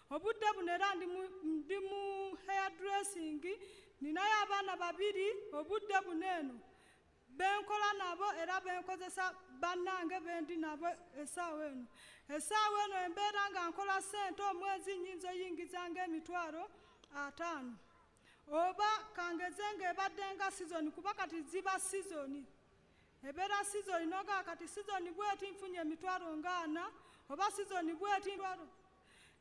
obudde buno era ndi mu hairdressing ninayo abaana 2 obudde buno eno benkola nabo era benkozesa bannange bendi nabo essaawa eno embeera nga nkola sente omwezi nnyinza oyingizanga emitwalo 5 oba kangeze ng'ebadde nga sizoni kuba kati ziba sizoni ebeera sizoni noga kati sizoni bweti nfunye emitwalo 40 oba sizoni bweti ntwalo.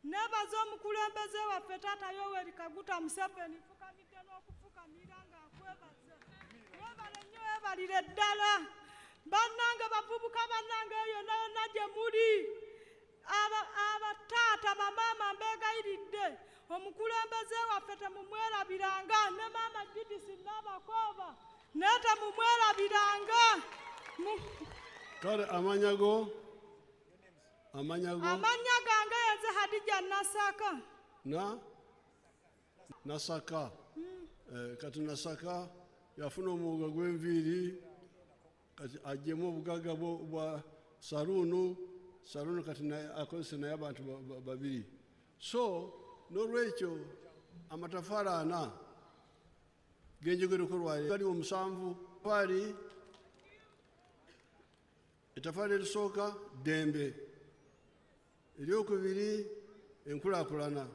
Nebaza omukulembeze waffe Taata Yoweri Kaguta Museveni fukamidde n'okufukamira nga akwebaza webale nnyo webalire ddala bannange bavubuka bannange yonna gye muli abataata bamaama mbegayiridde omukulembeze waffe temumwerabiranga ne maama Judisi n'abakooba naye temumwerabiranga. Kale amanya gange yenze Hadija Nasaka. Nasaka. Kati Nasaka yafuna omwoga gw'enviiri kati ajjemu obugagga bwa saluunu kati akozese naye abantu 2. So n'olwekyo amatafaali 4 genjogereko lwali gali 7 twali ettafaali erisooka ddembe, eryokubiri enkulaakulana,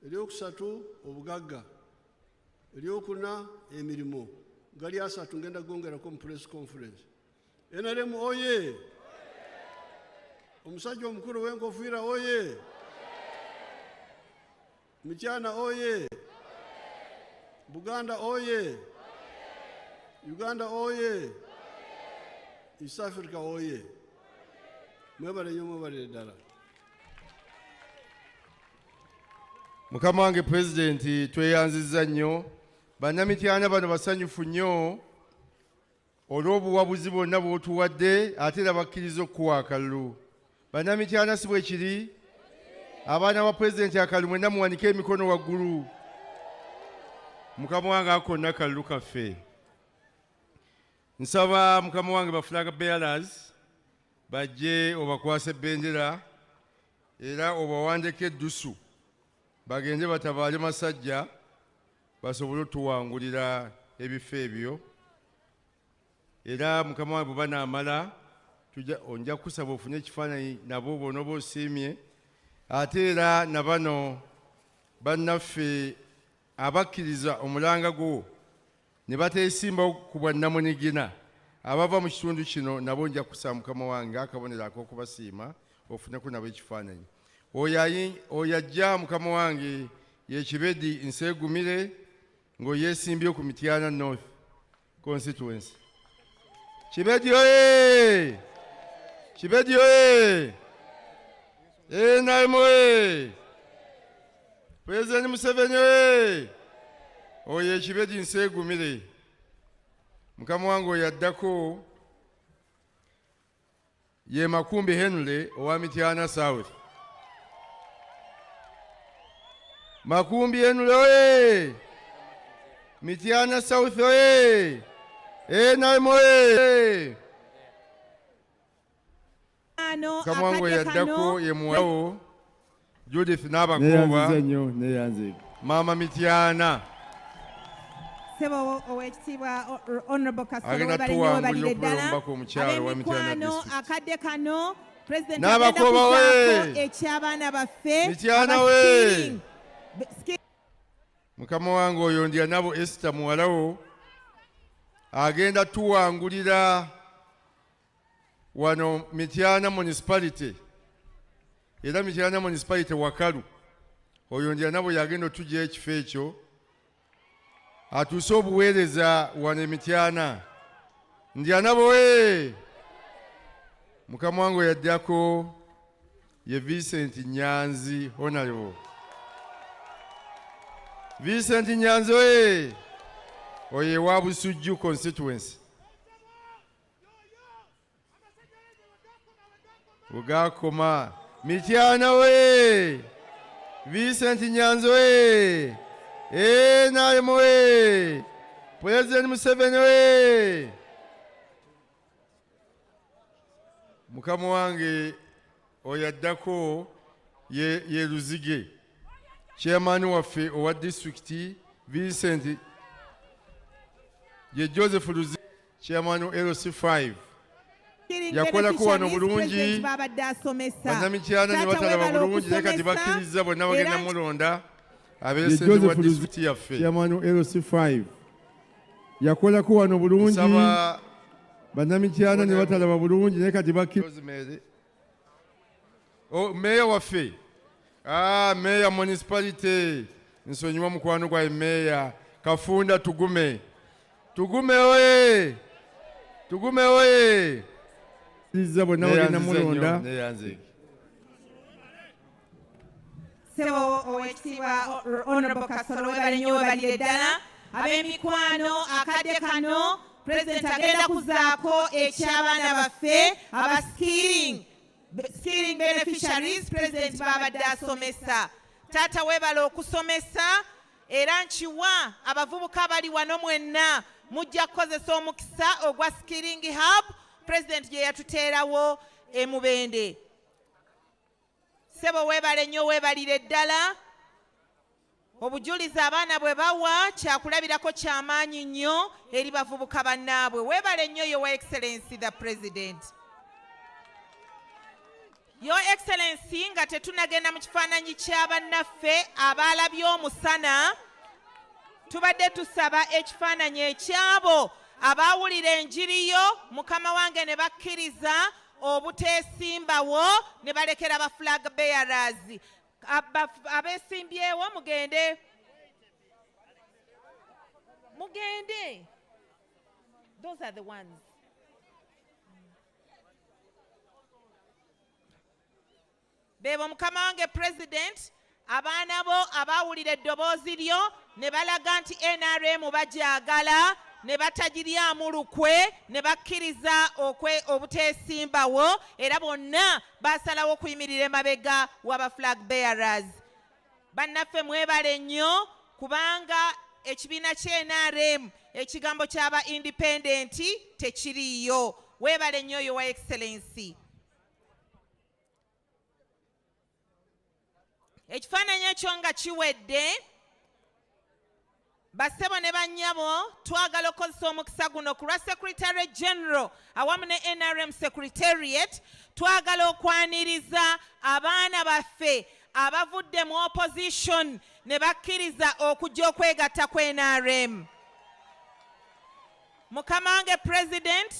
eryokusatu obugagga, eryokuna emirimu. Gali 3 ngenda gongerako mu press conference. NRM oye! Omusajja omukulu w'enkofiira oye! Mityana oye! Buganda oye! Uganda oye! East Africa oye! Mwebale nnyo mwebalire ddala. Mukama wange Pulezidenti tweyanzizza nnyo. Bannamityana bano basanyufu nnyo olw'obuwabuzi bwonna bw'otuwadde ate era bakkiriza okukuwa akalulu. Bannamityana si bwe kiri? Abaana ba Pulezidenti akalulu mwenna muwanike emikono waggulu. Mukama wange akonna akalulu kaffe. Nsaba Mukama wange ba flag bearers bajje obakwasa ebbendera era obawandeke eddusu bagende batabaale masajja basobole otuwangulira ebifo ebyo. Era Mukama wange bwe banaamala onja kusaba ofune ekifaananyi nabo bonoba osiimye ate era na bano bannaffe abakkiriza omulanga gwo ne bateesimbawo ku bwannamunigina abava mu kitundu kino nabo nja kusaba mukama wange akabonero ak'okubasiima ofuneku nabo ekifaananyi. Oyo ajja mukama wange ye Kibedi Nseegumire ng'oyeesimbye ku Mityana North constituency. Kibedi oye! Kibedi oye! NRM oye! President Museveni oye! Oye Kibedi Nseegumire. Mukama wange oyo addako ye Makumbi Henry owa Mityana South. Makumbi Henry oye! Mityana South oye! NRM oye! Mukama wange oyo addako ye muwawo Judith Nabakoba Mama Mityana. Honorable Kasolo webalire ddala ab'emikwano akadde kano President agenda kuzaako eky'abaana baffe Mityana we! Mukama wange oyo ndya nabo Esther muwalawo agenda tuwangulira wano Mityana municipality era Mityana municipality wakalu oyo ndya nabo yagenda otujja ekifo ekyo atuuse obuweereza wano Mityana. Ndya nabo we! Mukama wange yaddako ye Vincent Nyanzi Honorable. Vincent Nyanzi we! Oye wa Busujju constituency. Ugakoma. Mityana we! Vincent Nyanzi we! NRM we! President Museveni we! Mukama wange oyaddako ye Luzige. Chairman waffe owa district Vincent ye Joseph Luzige. Chairman LC5. Yakolako wano bulungi. Bannamityana ne batalaba bulungi naye kati bakkiriza bonna bagenda mulonda. Abesente wa district yaffe. Chairman LC5. Yakolako wano bulungi. Bannamityana ne batalaba bulungi naye kati bakkiriza. Meya waffe. Meya municipality. Nsonyiwa mukwano gwa meya. Kafunda Tugume. Tugume oye! Tugume oye! Sebo owekitiibwa Honorable Kasolo webale nnyo webalire ddala ab'emikwano akadde kano President agenda kuzaako eky'abaana baffe aba skilling beneficiaries President babadde asomesa. Taata weebale okusomesa era nkiwa abavubuka abali wano mwenna mujja kukozesa omukisa ogwa skilling hub President gye yatuteerawo Mubende. Sebo weebale nnyo weebalire ddala. Obujulizi abaana bwe bawa kyakulabirako ky'amaanyi nnyo eri bavubuka bannaabwe. Weebale nnyo Your Excellency the President. Your Excellency nga tetunagenda mu kifaananyi ky'abannaffe abaalabye omusana, tubadde tusaba ekifaananyi ekyabo abaawulira enjiri yo Mukama wange ne bakkiriza obuteesimbawo ne balekera ba flag bearers. Abeesimbyewo mugende. Those are the ones. Bebo Mukama wange President abaana bo abaawulira eddoboozi lyo ne balaga nti NRM bagyagala ne batagiryamu lukwe ne bakkiriza obuteesimbawo era bonna basalawo okuyimirira emabega w'aba flag bearers. Bannaffe mwebale nnyo kubanga ekibiina ky'NRM ekigambo ky'aba independent tekiriiyo. Weebale nnyo Your Excellency. Ekifaananyi ekyo nga kiwedde, bassebo ne bannyabo twagala okukozesa omukisa guno ku lwa Secretary General awamu ne NRM Secretariat twagala okwaniriza abaana baffe abavudde mu opposition ne bakkiriza okujja okwegatta ku NRM. Mukamange President,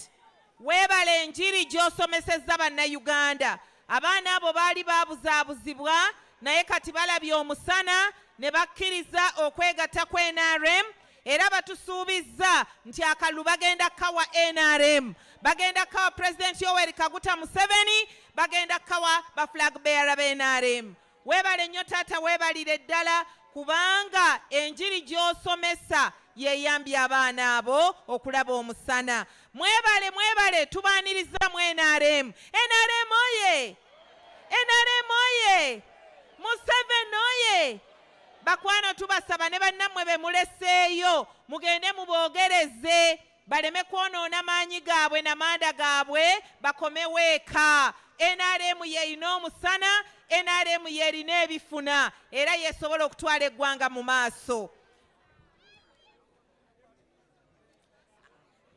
weebale enjiri gy'osomesezza bannayuganda. Abaana abo baali baabuzaabuzibwa naye kati balabye omusana ne bakkiriza okwegatta ku NRM, era batusuubizza nti akalulu bagenda kawa NRM, bagenda kawa President Yoweri Kaguta Museveni, bagenda kawa ba flag bearer be NRM. Weebale nnyo taata, weebalire ddala kubanga enjiri gy'osomesa yeyambye abaana abo okulaba omusana. Mwebale tubaaniriza mu NRM. NRM oye! NRM oye! Museveni oye! Bakwano tubasaba ne bannammwe be muleseeyo mugende muboogereze baleme kwonoona maanyi gaabwe n'amanda gaabwe bakomewo eka. NRM yeerina omusana, NRM yeerina ebifuna era yeesobola okutwala eggwanga mu maaso.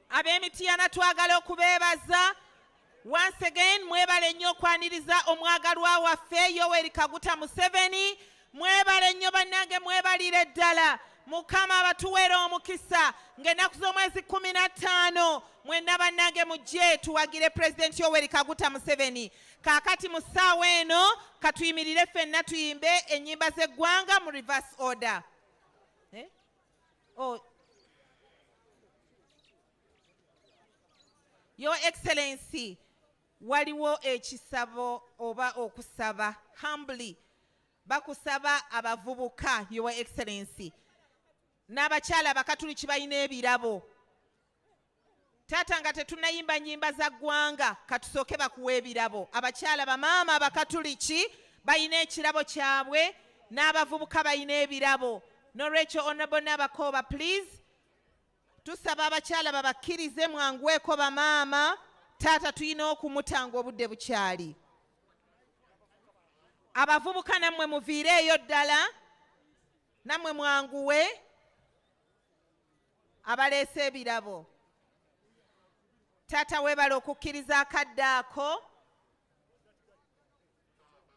Ab'Emityana twagala okubeebaza. Once again, mwebale nnyo okwaniriza omwagalwa waffe Yoweri Kaguta Museveni. Mwebale nnyo bannange, mwebalire ddala. Mukama abatuweera omukisa ng'ennaku z'omwezi 15 mwenna bannange mujje tuwagire President Yoweri Kaguta Museveni. Kaakati mu ssaawa eno katuyimirire ffenna tuyimbe ennyimba z'eggwanga mu reverse order. Your Excellency, waliwo ekisabo oba okusaba humbly. Bakusaba abavubuka, Your Excellency. N'abakyala abakatuliki balina ebirabo. Taata nga tetunnayimba nnyimba za ggwanga katusooke bakuwa ebirabo. Abakyala bamaama abakatuliki balina ekirabo kyabwe n'abavubuka balina ebirabo. N'olwekyo Honorable Nabakooba, please. Tusaba abakyala babakkirize mwanguweeko bamaama. Taata tulina okumutanga obudde bukyali. Abavubuka nammwe muviireeyo ddala. Nammwe mwanguwe. Abaleese ebirabo. Taata weebale okukkiriza akadde ako.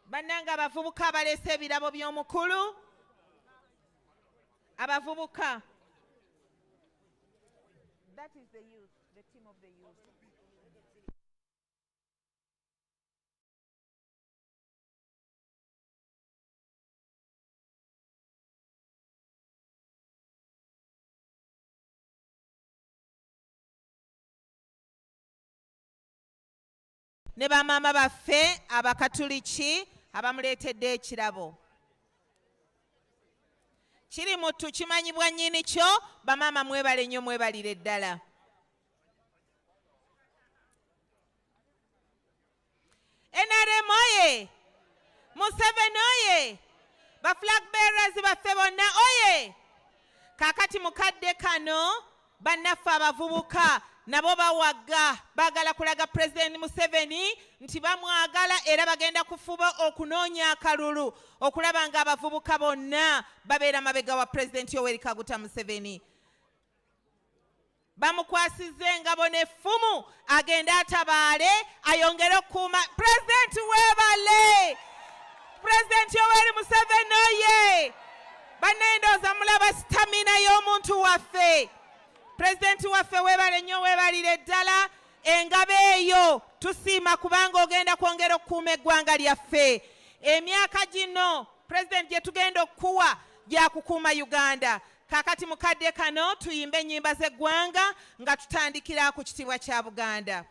Bannange abavubuka abaleese ebirabo by'omukulu. Abavubuka. That is the youth, the team of the youth. Ne bamaama baffe abakatuliki abamuleetedde ekirabo. Kiri mutu kimanyibwa nnyini kyo, bamaama mwebale nnyo mwebalire ddala. NRM oye! Museveni oye! Ba flag bearers baffe bonna oye! Kaakati mukadde kano bannaffe abavubuka nabo bawagga baagala kulaga President Museveni nti bamwagala era bagenda kufuba okunoonya akalulu okulaba nga abavubuka bonna babeera mabega wa President Yoweri Kaguta Museveni. Bamukwasizza engabo n'effumu agenda atabaale ayongere okukuuma. President weebale! President Yoweri Museveni oye! Bannendooza mulaba stamina y'omuntu waffe. President waffe weebale nnyo weebalire ddala. Engabo eyo tusiima kubanga ogenda kwongera okukuuma eggwanga lyaffe. Emyaka gino President gye tugenda okukuwa gya kukuuma Uganda. Kaakati mukadde kano tuyimbe ennyimba z'eggwanga nga tutandikira ku kitiibwa kya Buganda.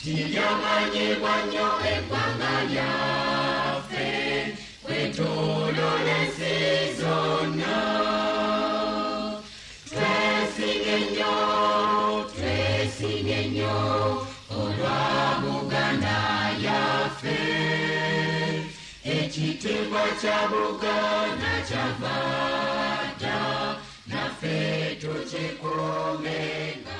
Tinyamanyibwa nnyo eggwanga lyaffe kwetooloola ensi zonna. Twesinge nnyo olwa Buganda yaffe. Ekitiibwa kya Buganda kyava dda naffe tukikuumenga.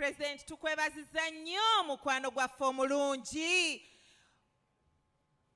President tukwebaziza nnyo mukwano gwaffe omulungi.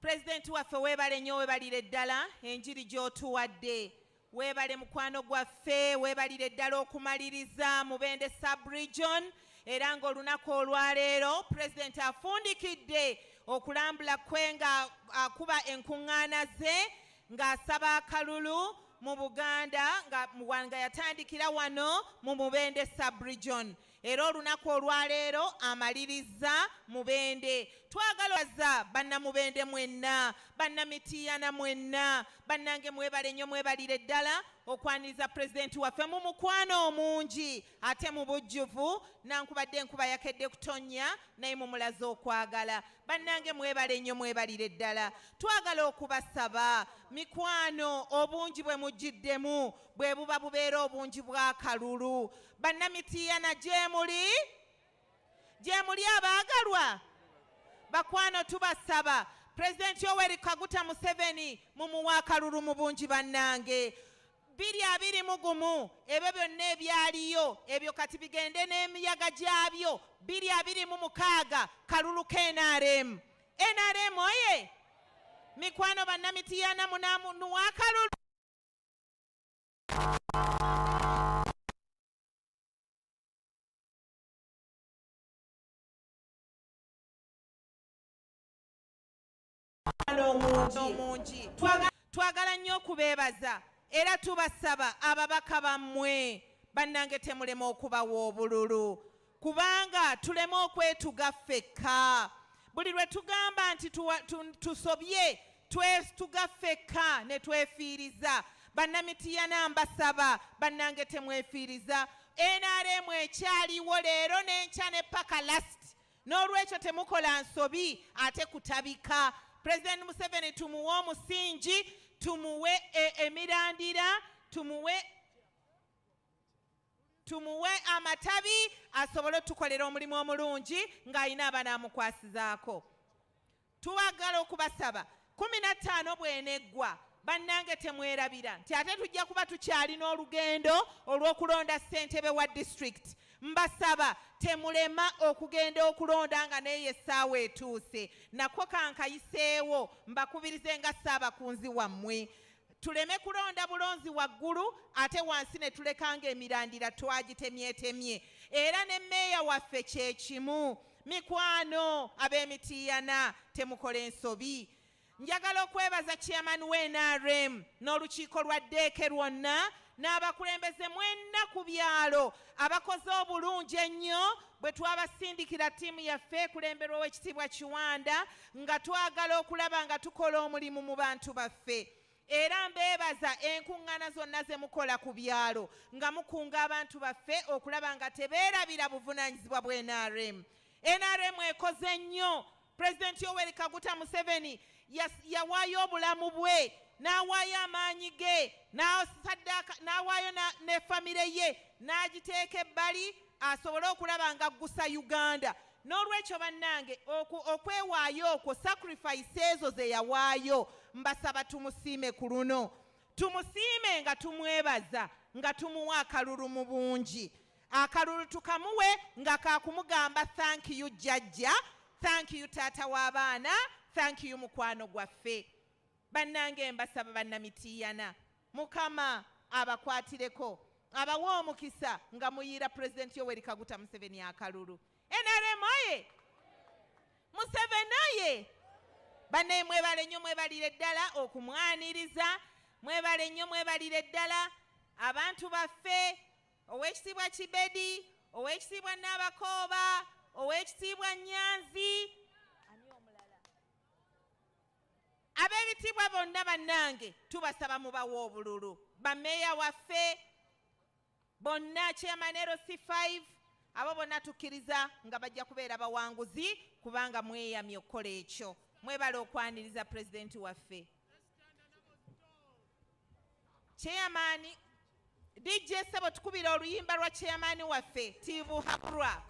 President waffe weebale nnyo weebalire ddala enjiri gy'otuwadde. Weebale mukwano gwaffe weebalire ddala okumaliriza Mubende sub-region era ng'olunaku olwaleero President afundikidde okulambula kwe nga akuba enkuŋŋaana ze ng'asaba akalulu mu Buganda nga yatandikira wano mu Mubende sub-region. Era olunaku olwaleero amaliriza Mubende. Twagala banna Mubende mwenna, banna Mityana mwenna, bannange mwebale nnyo mwebalire ddala okwaniriza President waffe mu mukwano omungi ate mu bujjuvu nankubadde enkuba yakedde kutonnya naye mumulaze okwagala. Bannange mwebale nnyo mwebalire ddala. Twagala okubasaba mikwano obungi bwe mujjiddemu bwe buba bubeera obungi bwa kalulu. Banna Mityana gye muli abaagalwa bakwano tubasaba President Yoweri Kaguta Museveni mumuwa akalulu mu bungi bannange. 221 ebyo byonna ebyaliyo ebyo kati bigende n'emiyaga gyabyo. 226 kalulu k'NRM. NRM oye! Mikwano banna Mityana munamuwa akalulu. Omungi twagala nnyo okubeebaza era tubasaba ababaka bammwe bannange temulema okubawa obululu kubanga tulema okwetuga ffekka. Buli lwe tugamba nti tusobye twetuga ffekka ne twefiiriza. Banna Mityana mbasaba bannange temwefiiriza. NRM ekyaliwo leero n'enkya ne paka last. N'olwekyo temukola nsobi ate kutabika. President Museveni tumuwe omusingi, tumuwe emirandira, tumuwe amatabi asobole otukolera omulimu omulungi ng'alina abanaamukwasizaako. Tuwagala okubasaba 15 bw'eneggwa bannange temwerabira nti ate tujja kuba tukyalina olugendo olw'okulonda ssentebe wa district. Mbasaba temulema okugenda okulonda nga neyo essaawa etuuse. Nakwo kankayiseewo mbakubirize nga ssaabakunzi wammwe. Tuleme kulonda bulonzi waggulu ate wansi ne tulekanga emirandira twagitemyetemye. Era ne mmeeya waffe kye kimu. Mikwano ab'Emityana temukole ensobi. Njagala okwebaza chairman w'NRM n'olukiiko lwa ddeeke lwonna n'abakulembeze mwenna ku byalo abakoze obulungi ennyo bwe twabasindikira ttiimu yaffe kulemberwa ow'ekitiibwa Kiwanda nga twagala okulaba nga tukola omulimu mu bantu baffe. Era mbeebaza enkuŋŋaana zonna ze mukola ku byalo nga mukunga abantu baffe okulaba nga tebeerabira buvunaanyizibwa bwa NRM. NRM ekoze nnyo. President Yoweri Kaguta Museveni yawaayo obulamu bwe n'awaayo amaanyi ge n'awaayo ne famire ye n'agiteeka ebbali asobole okulaba nga aggusa Uganda. N'olwekyo bannange okwewaayo okwo sacrifice ezo ze yawaayo mbasaba tumusiime ku luno. Tumusiime nga tumwebaza nga tumuwa akalulu mu bungi. Akalulu tukamuwe nga kakumugamba thank you jjajja, thank you taata w'abaana, thank you mukwano gwaffe. Bannange mbasaba banna Mityana Mukama abakwatireko abawa omukisa nga muyiira President Yoweri Kaguta Museveni akalulu. NRM oye! Museveni oye! Banne mwebale nnyo mwebalire ddala okumwaniriza, mwebale nnyo mwebalire ddala abantu baffe, ow'ekitiibwa Kibedi, ow'ekitiibwa Nabakooba, ow'ekitiibwa Nyanzi, ab'ebitiibwa bonna bannange tubasaba mubawa obululu. Bammeeya waffe bonna chairman LC5 abo bonna tukkiriza nga bajja kubeera bawanguzi kubanga mweyamye okukola ekyo. Mwebale okwaniriza President waffe. Chairman DJ Sebo tukubira oluyimba lwa chairman waffe Tibu Hakurwa.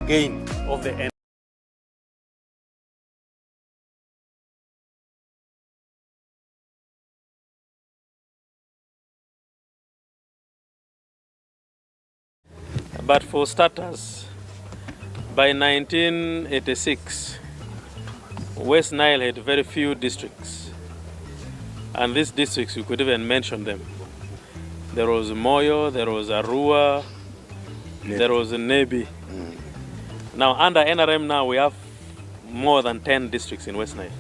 gain of the But for starters, by 1986, West Nile had very few districts. And these districts, you could even mention them. There was Moyo, there was Arua, there was Nebi. Now, under NRM now, we have more than 10 districts in West Nile.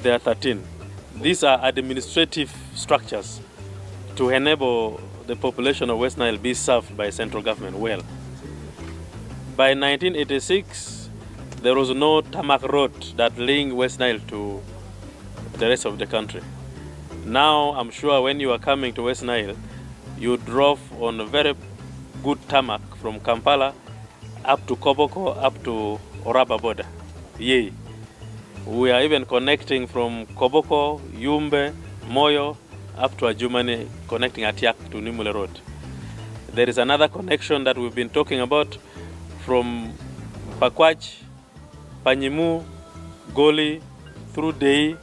There are 13. These are administrative structures to enable the population of West Nile be served by central government well. By 1986, there was no tarmac road that linked West Nile to the rest of the country. Now, I'm sure when you are coming to West Nile, you drove on a very good tarmac from Kampala up to Koboko, up to Oraba border. Yay. We are even connecting from Koboko, Yumbe, Moyo, up to Ajumani, connecting Atiak to Nimule Road. There is another connection that we've been talking about from Pakwach, Panyimu, Goli, through Dei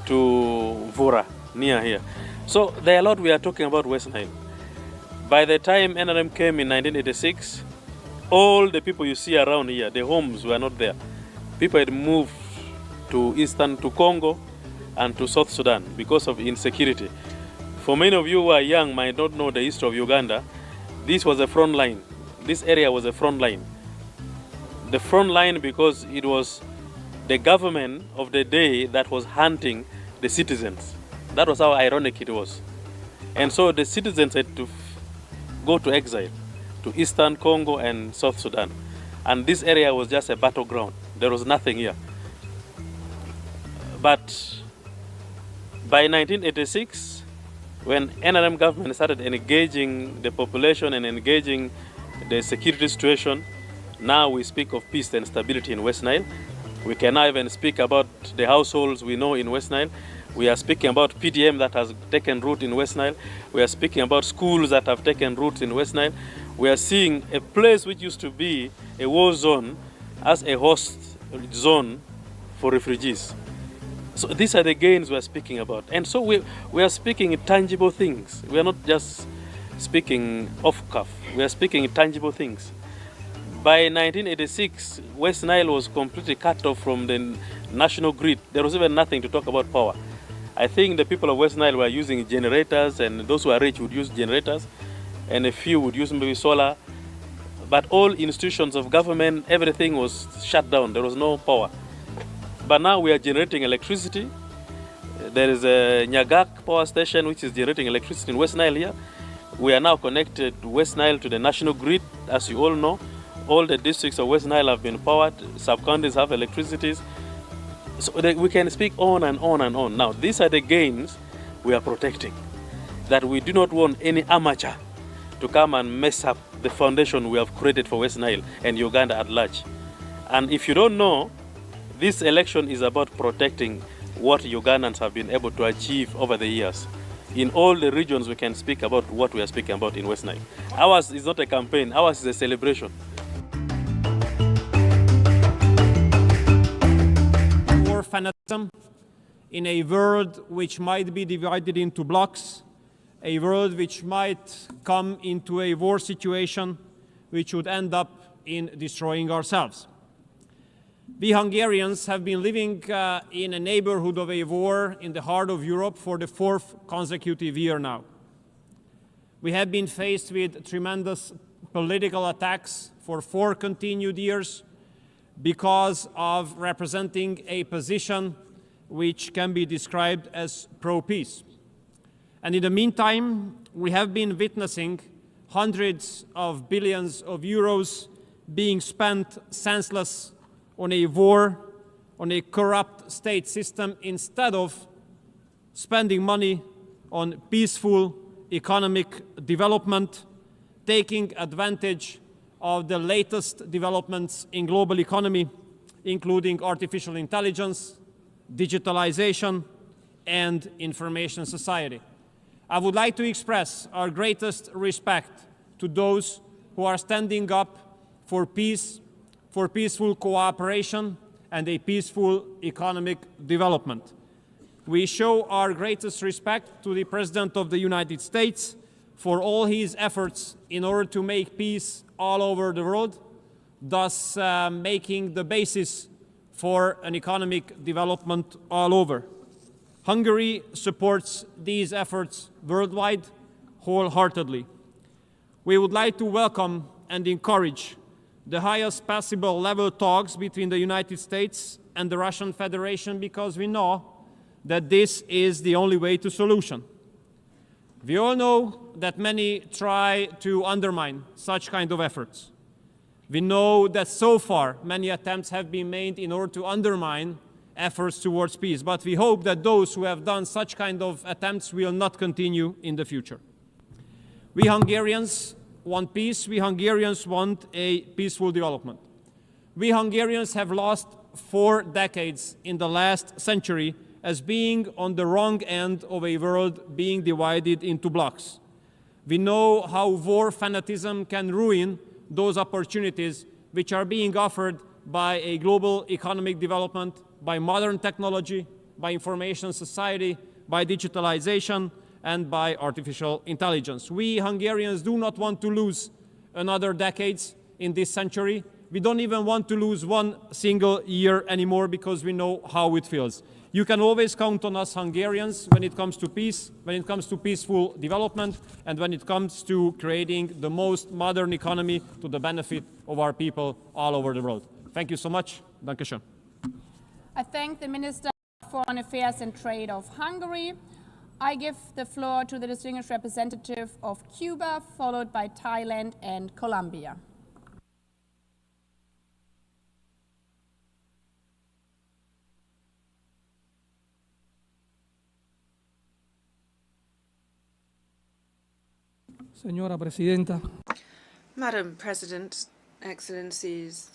to Vura, near here. So there are a lot we are talking about West Nile. By the time NRM came in 1986, all the people you see around here, the homes were not there. People had moved to Eastern, to Congo and to South Sudan because of insecurity. For many of you who are young might not know the history of Uganda, this was a front line. This area was a front line. The front line because it was the government of the day that was hunting the citizens. That was how ironic it was. And so the citizens had to go to exile to Eastern Congo and South Sudan. And this area was just a battleground. There was nothing here. But by 1986, when NRM government started engaging the population and engaging the security situation, now we speak of peace and stability in West Nile. We can now even speak about the households we know in West Nile. We are speaking about PDM that has taken root in West Nile. We are speaking about schools that have taken root in West Nile. We are seeing a place which used to be a war zone as a host zone for refugees. So these are the gains we are speaking about. And so we are speaking tangible things. We are not just speaking off-cuff. We are speaking tangible things. By 1986, West Nile was completely cut off from the national grid. There was even nothing to talk about power. I think the people of West Nile were using generators, and those who are rich would use generators, and a few would use maybe solar. But all institutions of government, everything was shut down. There was no power. But now we are generating electricity. There is a Nyagak power station which is generating electricity in West Nile here. We are now connected West Nile to the national grid, as you all know. All the districts of West Nile have been powered. Sub-counties have electricities. So we can speak on and on and on. Now, these are the gains we are protecting. That we do not want any amateur to come and mess up the foundation we have created for West Nile and Uganda at large. And if you don't know, this election is about protecting what Ugandans have been able to achieve over the years. In all the regions, we can speak about what we are speaking about in West Nile. Ours is not a campaign, ours is a celebration. Fanatism in a world which might be divided into blocks, a world which might come into a war situation which would end up in destroying ourselves. We Hungarians have been living in a neighborhood of a war in the heart of Europe for the 4th consecutive year now. We have been faced with tremendous political attacks for 4 continued years, because of representing a position which can be described as pro-peace. And in the meantime, we have been witnessing hundreds of billions of euros being spent senseless on a war, on a corrupt state system, instead of spending money on peaceful economic development, taking advantage of the latest developments in global economy, including artificial intelligence, digitalization, and information society. I would like to express our greatest respect to those who are standing up for peace, for peaceful cooperation, and a peaceful economic development. We show our greatest respect to the President of the United States for all his efforts in order to make peace all over the world, thus making the basis for an economic development all over. Hungary supports these efforts worldwide wholeheartedly. We would like to welcome and encourage the highest possible level talks between the United States and the Russian Federation, because we know that this is the only way to solution. We all know that many try to undermine such kind of efforts. We know that so far many attempts have been made in order to undermine efforts towards peace, but we hope that those who have done such kind of attempts will not continue in the future. We Hungarians want peace. We Hungarians want a peaceful development. We Hungarians have lost 4 decades in the last century as being on the wrong end of a world being divided into blocks. We know how war fanatism can ruin those opportunities which are being offered by a global economic development, by modern technology, by information society, by digitalization, and by artificial intelligence. We Hungarians do not want to lose another decades in this century. We don't even want to lose 1 single year anymore, because we know how it feels. You can always count on us Hungarians when it comes to peace, when it comes to peaceful development, and when it comes to creating the most modern economy to the benefit of our people all over the world. Thank you so much. Danke schön. I thank the Minister of Foreign Affairs and Trade of Hungary. I give the floor to the distinguished representative of Cuba, followed by Thailand and Colombia. Señora Presidenta. Madam President, Excellencies,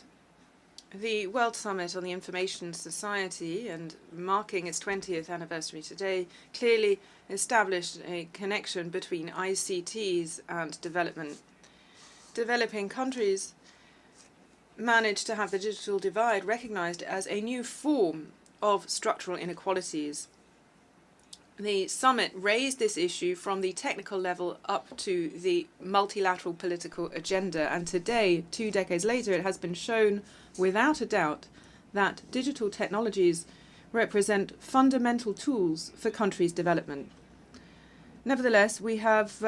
the World Summit on the Information Society, and marking its 20th anniversary today, clearly established a connection between ICTs and development. Developing countries managed to have the digital divide recognized as a new form of structural inequalities. The summit raised this issue from the technical level up to the multilateral political agenda, and today, 2 decades later, it has been shown without a doubt that digital technologies represent fundamental tools for countries' development. Nevertheless, we have,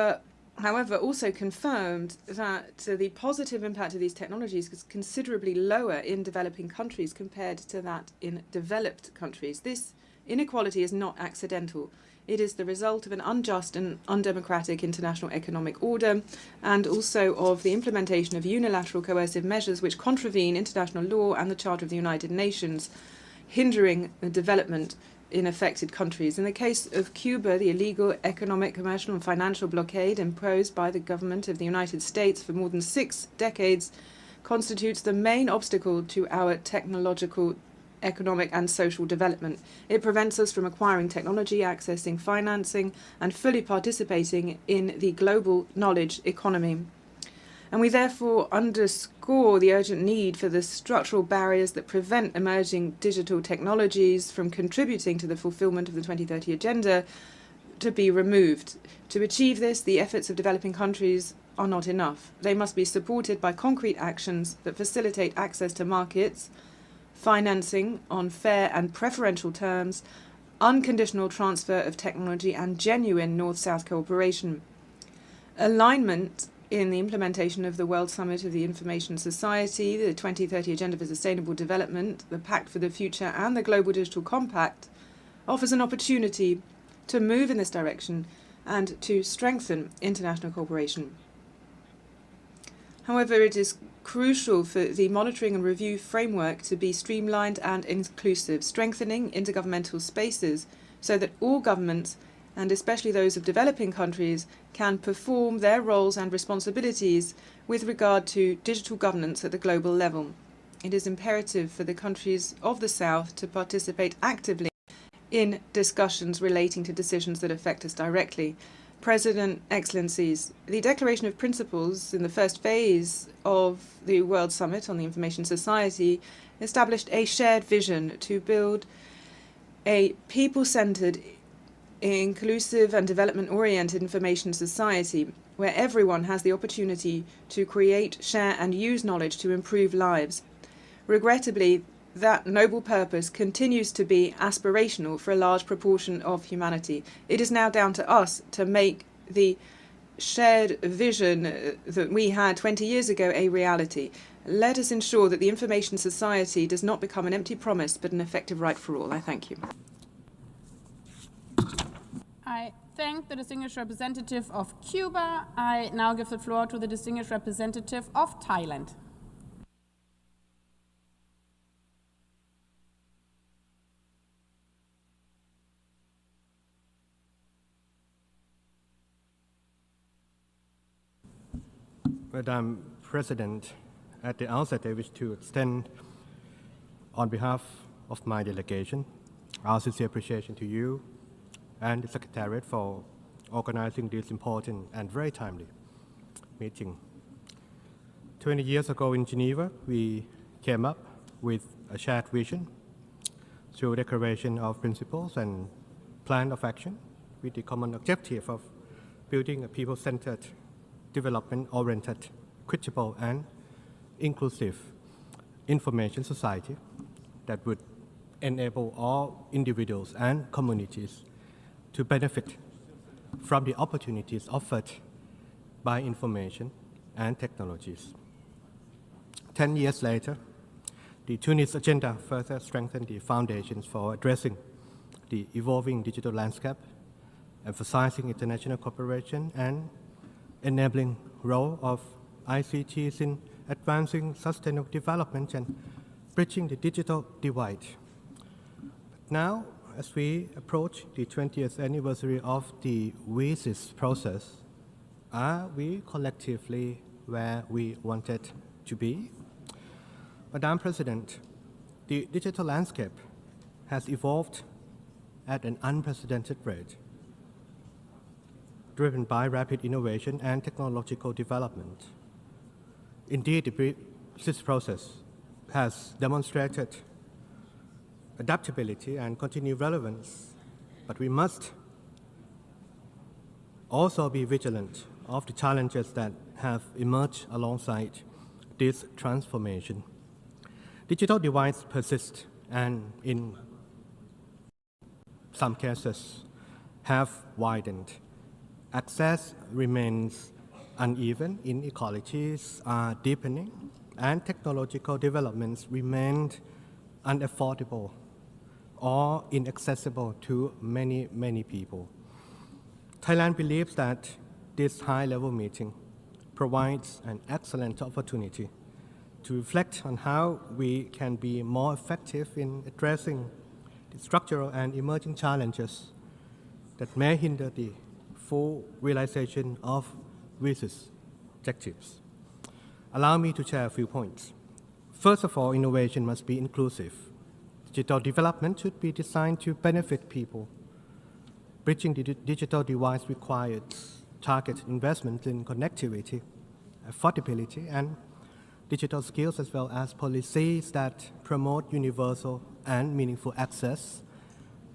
however, also confirmed that the positive impact of these technologies is considerably lower in developing countries compared to that in developed countries. This inequality is not accidental. It is the result of an unjust and undemocratic international economic order, and also of the implementation of unilateral coercive measures which contravene international law and the Charter of the United Nations, hindering the development in affected countries. In the case of Cuba, the illegal economic, commercial, and financial blockade imposed by the government of the United States for more than 6 decades constitutes the main obstacle to our technological, economic and social development. It prevents us from acquiring technology, accessing financing, and fully participating in the global knowledge economy. And we therefore underscore the urgent need for the structural barriers that prevent emerging digital technologies from contributing to the fulfillment of the 2030 Agenda to be removed. To achieve this, the efforts of developing countries are not enough. They must be supported by concrete actions that facilitate access to markets, financing on fair and preferential terms, unconditional transfer of technology, and genuine North-South cooperation. Alignment in the implementation of the World Summit of the Information Society, the 2030 Agenda for Sustainable Development, the Pact for the Future, and the Global Digital Compact offers an opportunity to move in this direction and to strengthen international cooperation. However, it is crucial for the monitoring and review framework to be streamlined and inclusive, strengthening intergovernmental spaces so that all governments, and especially those of developing countries, can perform their roles and responsibilities with regard to digital governance at the global level. It is imperative for the countries of the South to participate actively in discussions relating to decisions that affect us directly. President, Excellencies, the Declaration of Principles in the first phase of the World Summit on the Information Society established a shared vision to build a people-centered, inclusive and development-oriented information society where everyone has the opportunity to create, share and use knowledge to improve lives. Regrettably, that noble purpose continues to be aspirational for a large proportion of humanity. It is now down to us to make the shared vision that we had 20 years ago a reality. Let us ensure that the information society does not become an empty promise but an effective right for all. I thank you. I thank the distinguished representative of Cuba. I now give the floor to the distinguished representative of Thailand. Madam President, at the outset, I wish to extend, on behalf of my delegation, our sincere appreciation to you and the Secretariat for organizing this important and very timely meeting. 20 years ago in Geneva, we came up with a shared vision through Declaration of Principles and Plan of Action with the common objective of building a people-centered, development-oriented, equitable and inclusive information society that would enable all individuals and communities to benefit from the opportunities offered by information and technologies. 10 years later, the Tunis Agenda further strengthened the foundations for addressing the evolving digital landscape, emphasizing international cooperation and enabling role of ICTs in advancing sustainable development and bridging the digital divide. Now, as we approach the 20th anniversary of the WSIS process, are we collectively where we wanted to be? Madam President, the digital landscape has evolved at an unprecedented rate, driven by rapid innovation and technological development. Indeed, the WSIS process has demonstrated adaptability and continued relevance, but we must also be vigilant of the challenges that have emerged alongside this transformation. Digital divides persist and in some cases have widened. Access remains uneven, inequalities are deepening, and technological developments remain unaffordable or inaccessible to many, many people. Thailand believes that this high-level meeting provides an excellent opportunity to reflect on how we can be more effective in addressing the structural and emerging challenges that may hinder the full realization of WSIS objectives. Allow me to share a few points. First of all, innovation must be inclusive. Digital development should be designed to benefit people. Bridging the digital divide requires targeted investment in connectivity, affordability, and digital skills, as well as policies that promote universal and meaningful access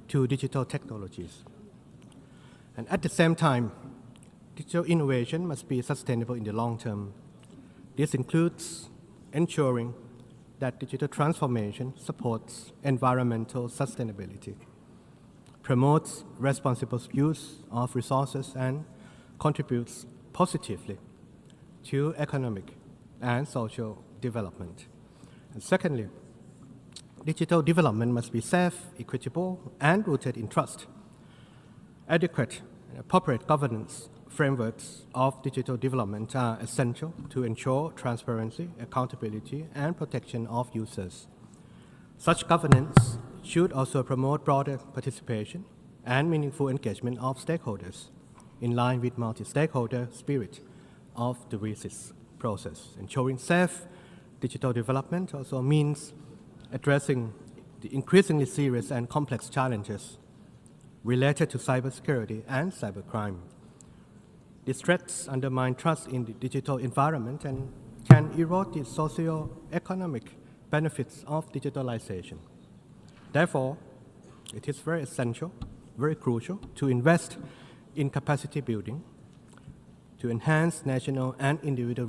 to digital technologies. And at the same time, digital innovation must be sustainable in the long term. This includes ensuring that digital transformation supports environmental sustainability, promotes responsible use of resources, and contributes positively to economic and social development. And secondly, digital development must be safe, equitable, and rooted in trust. Adequate and appropriate governance frameworks of digital development are essential to ensure transparency, accountability, and protection of users. Such governance should also promote broader participation and meaningful engagement of stakeholders, in line with multi-stakeholder spirit of the WSIS process. Ensuring safe digital development also means addressing the increasingly serious and complex challenges related to cybersecurity and cybercrime. These threats undermine trust in the digital environment and can erode the socio-economic benefits of digitalization. Therefore, it is very essential, very crucial to invest in capacity building to enhance national and individual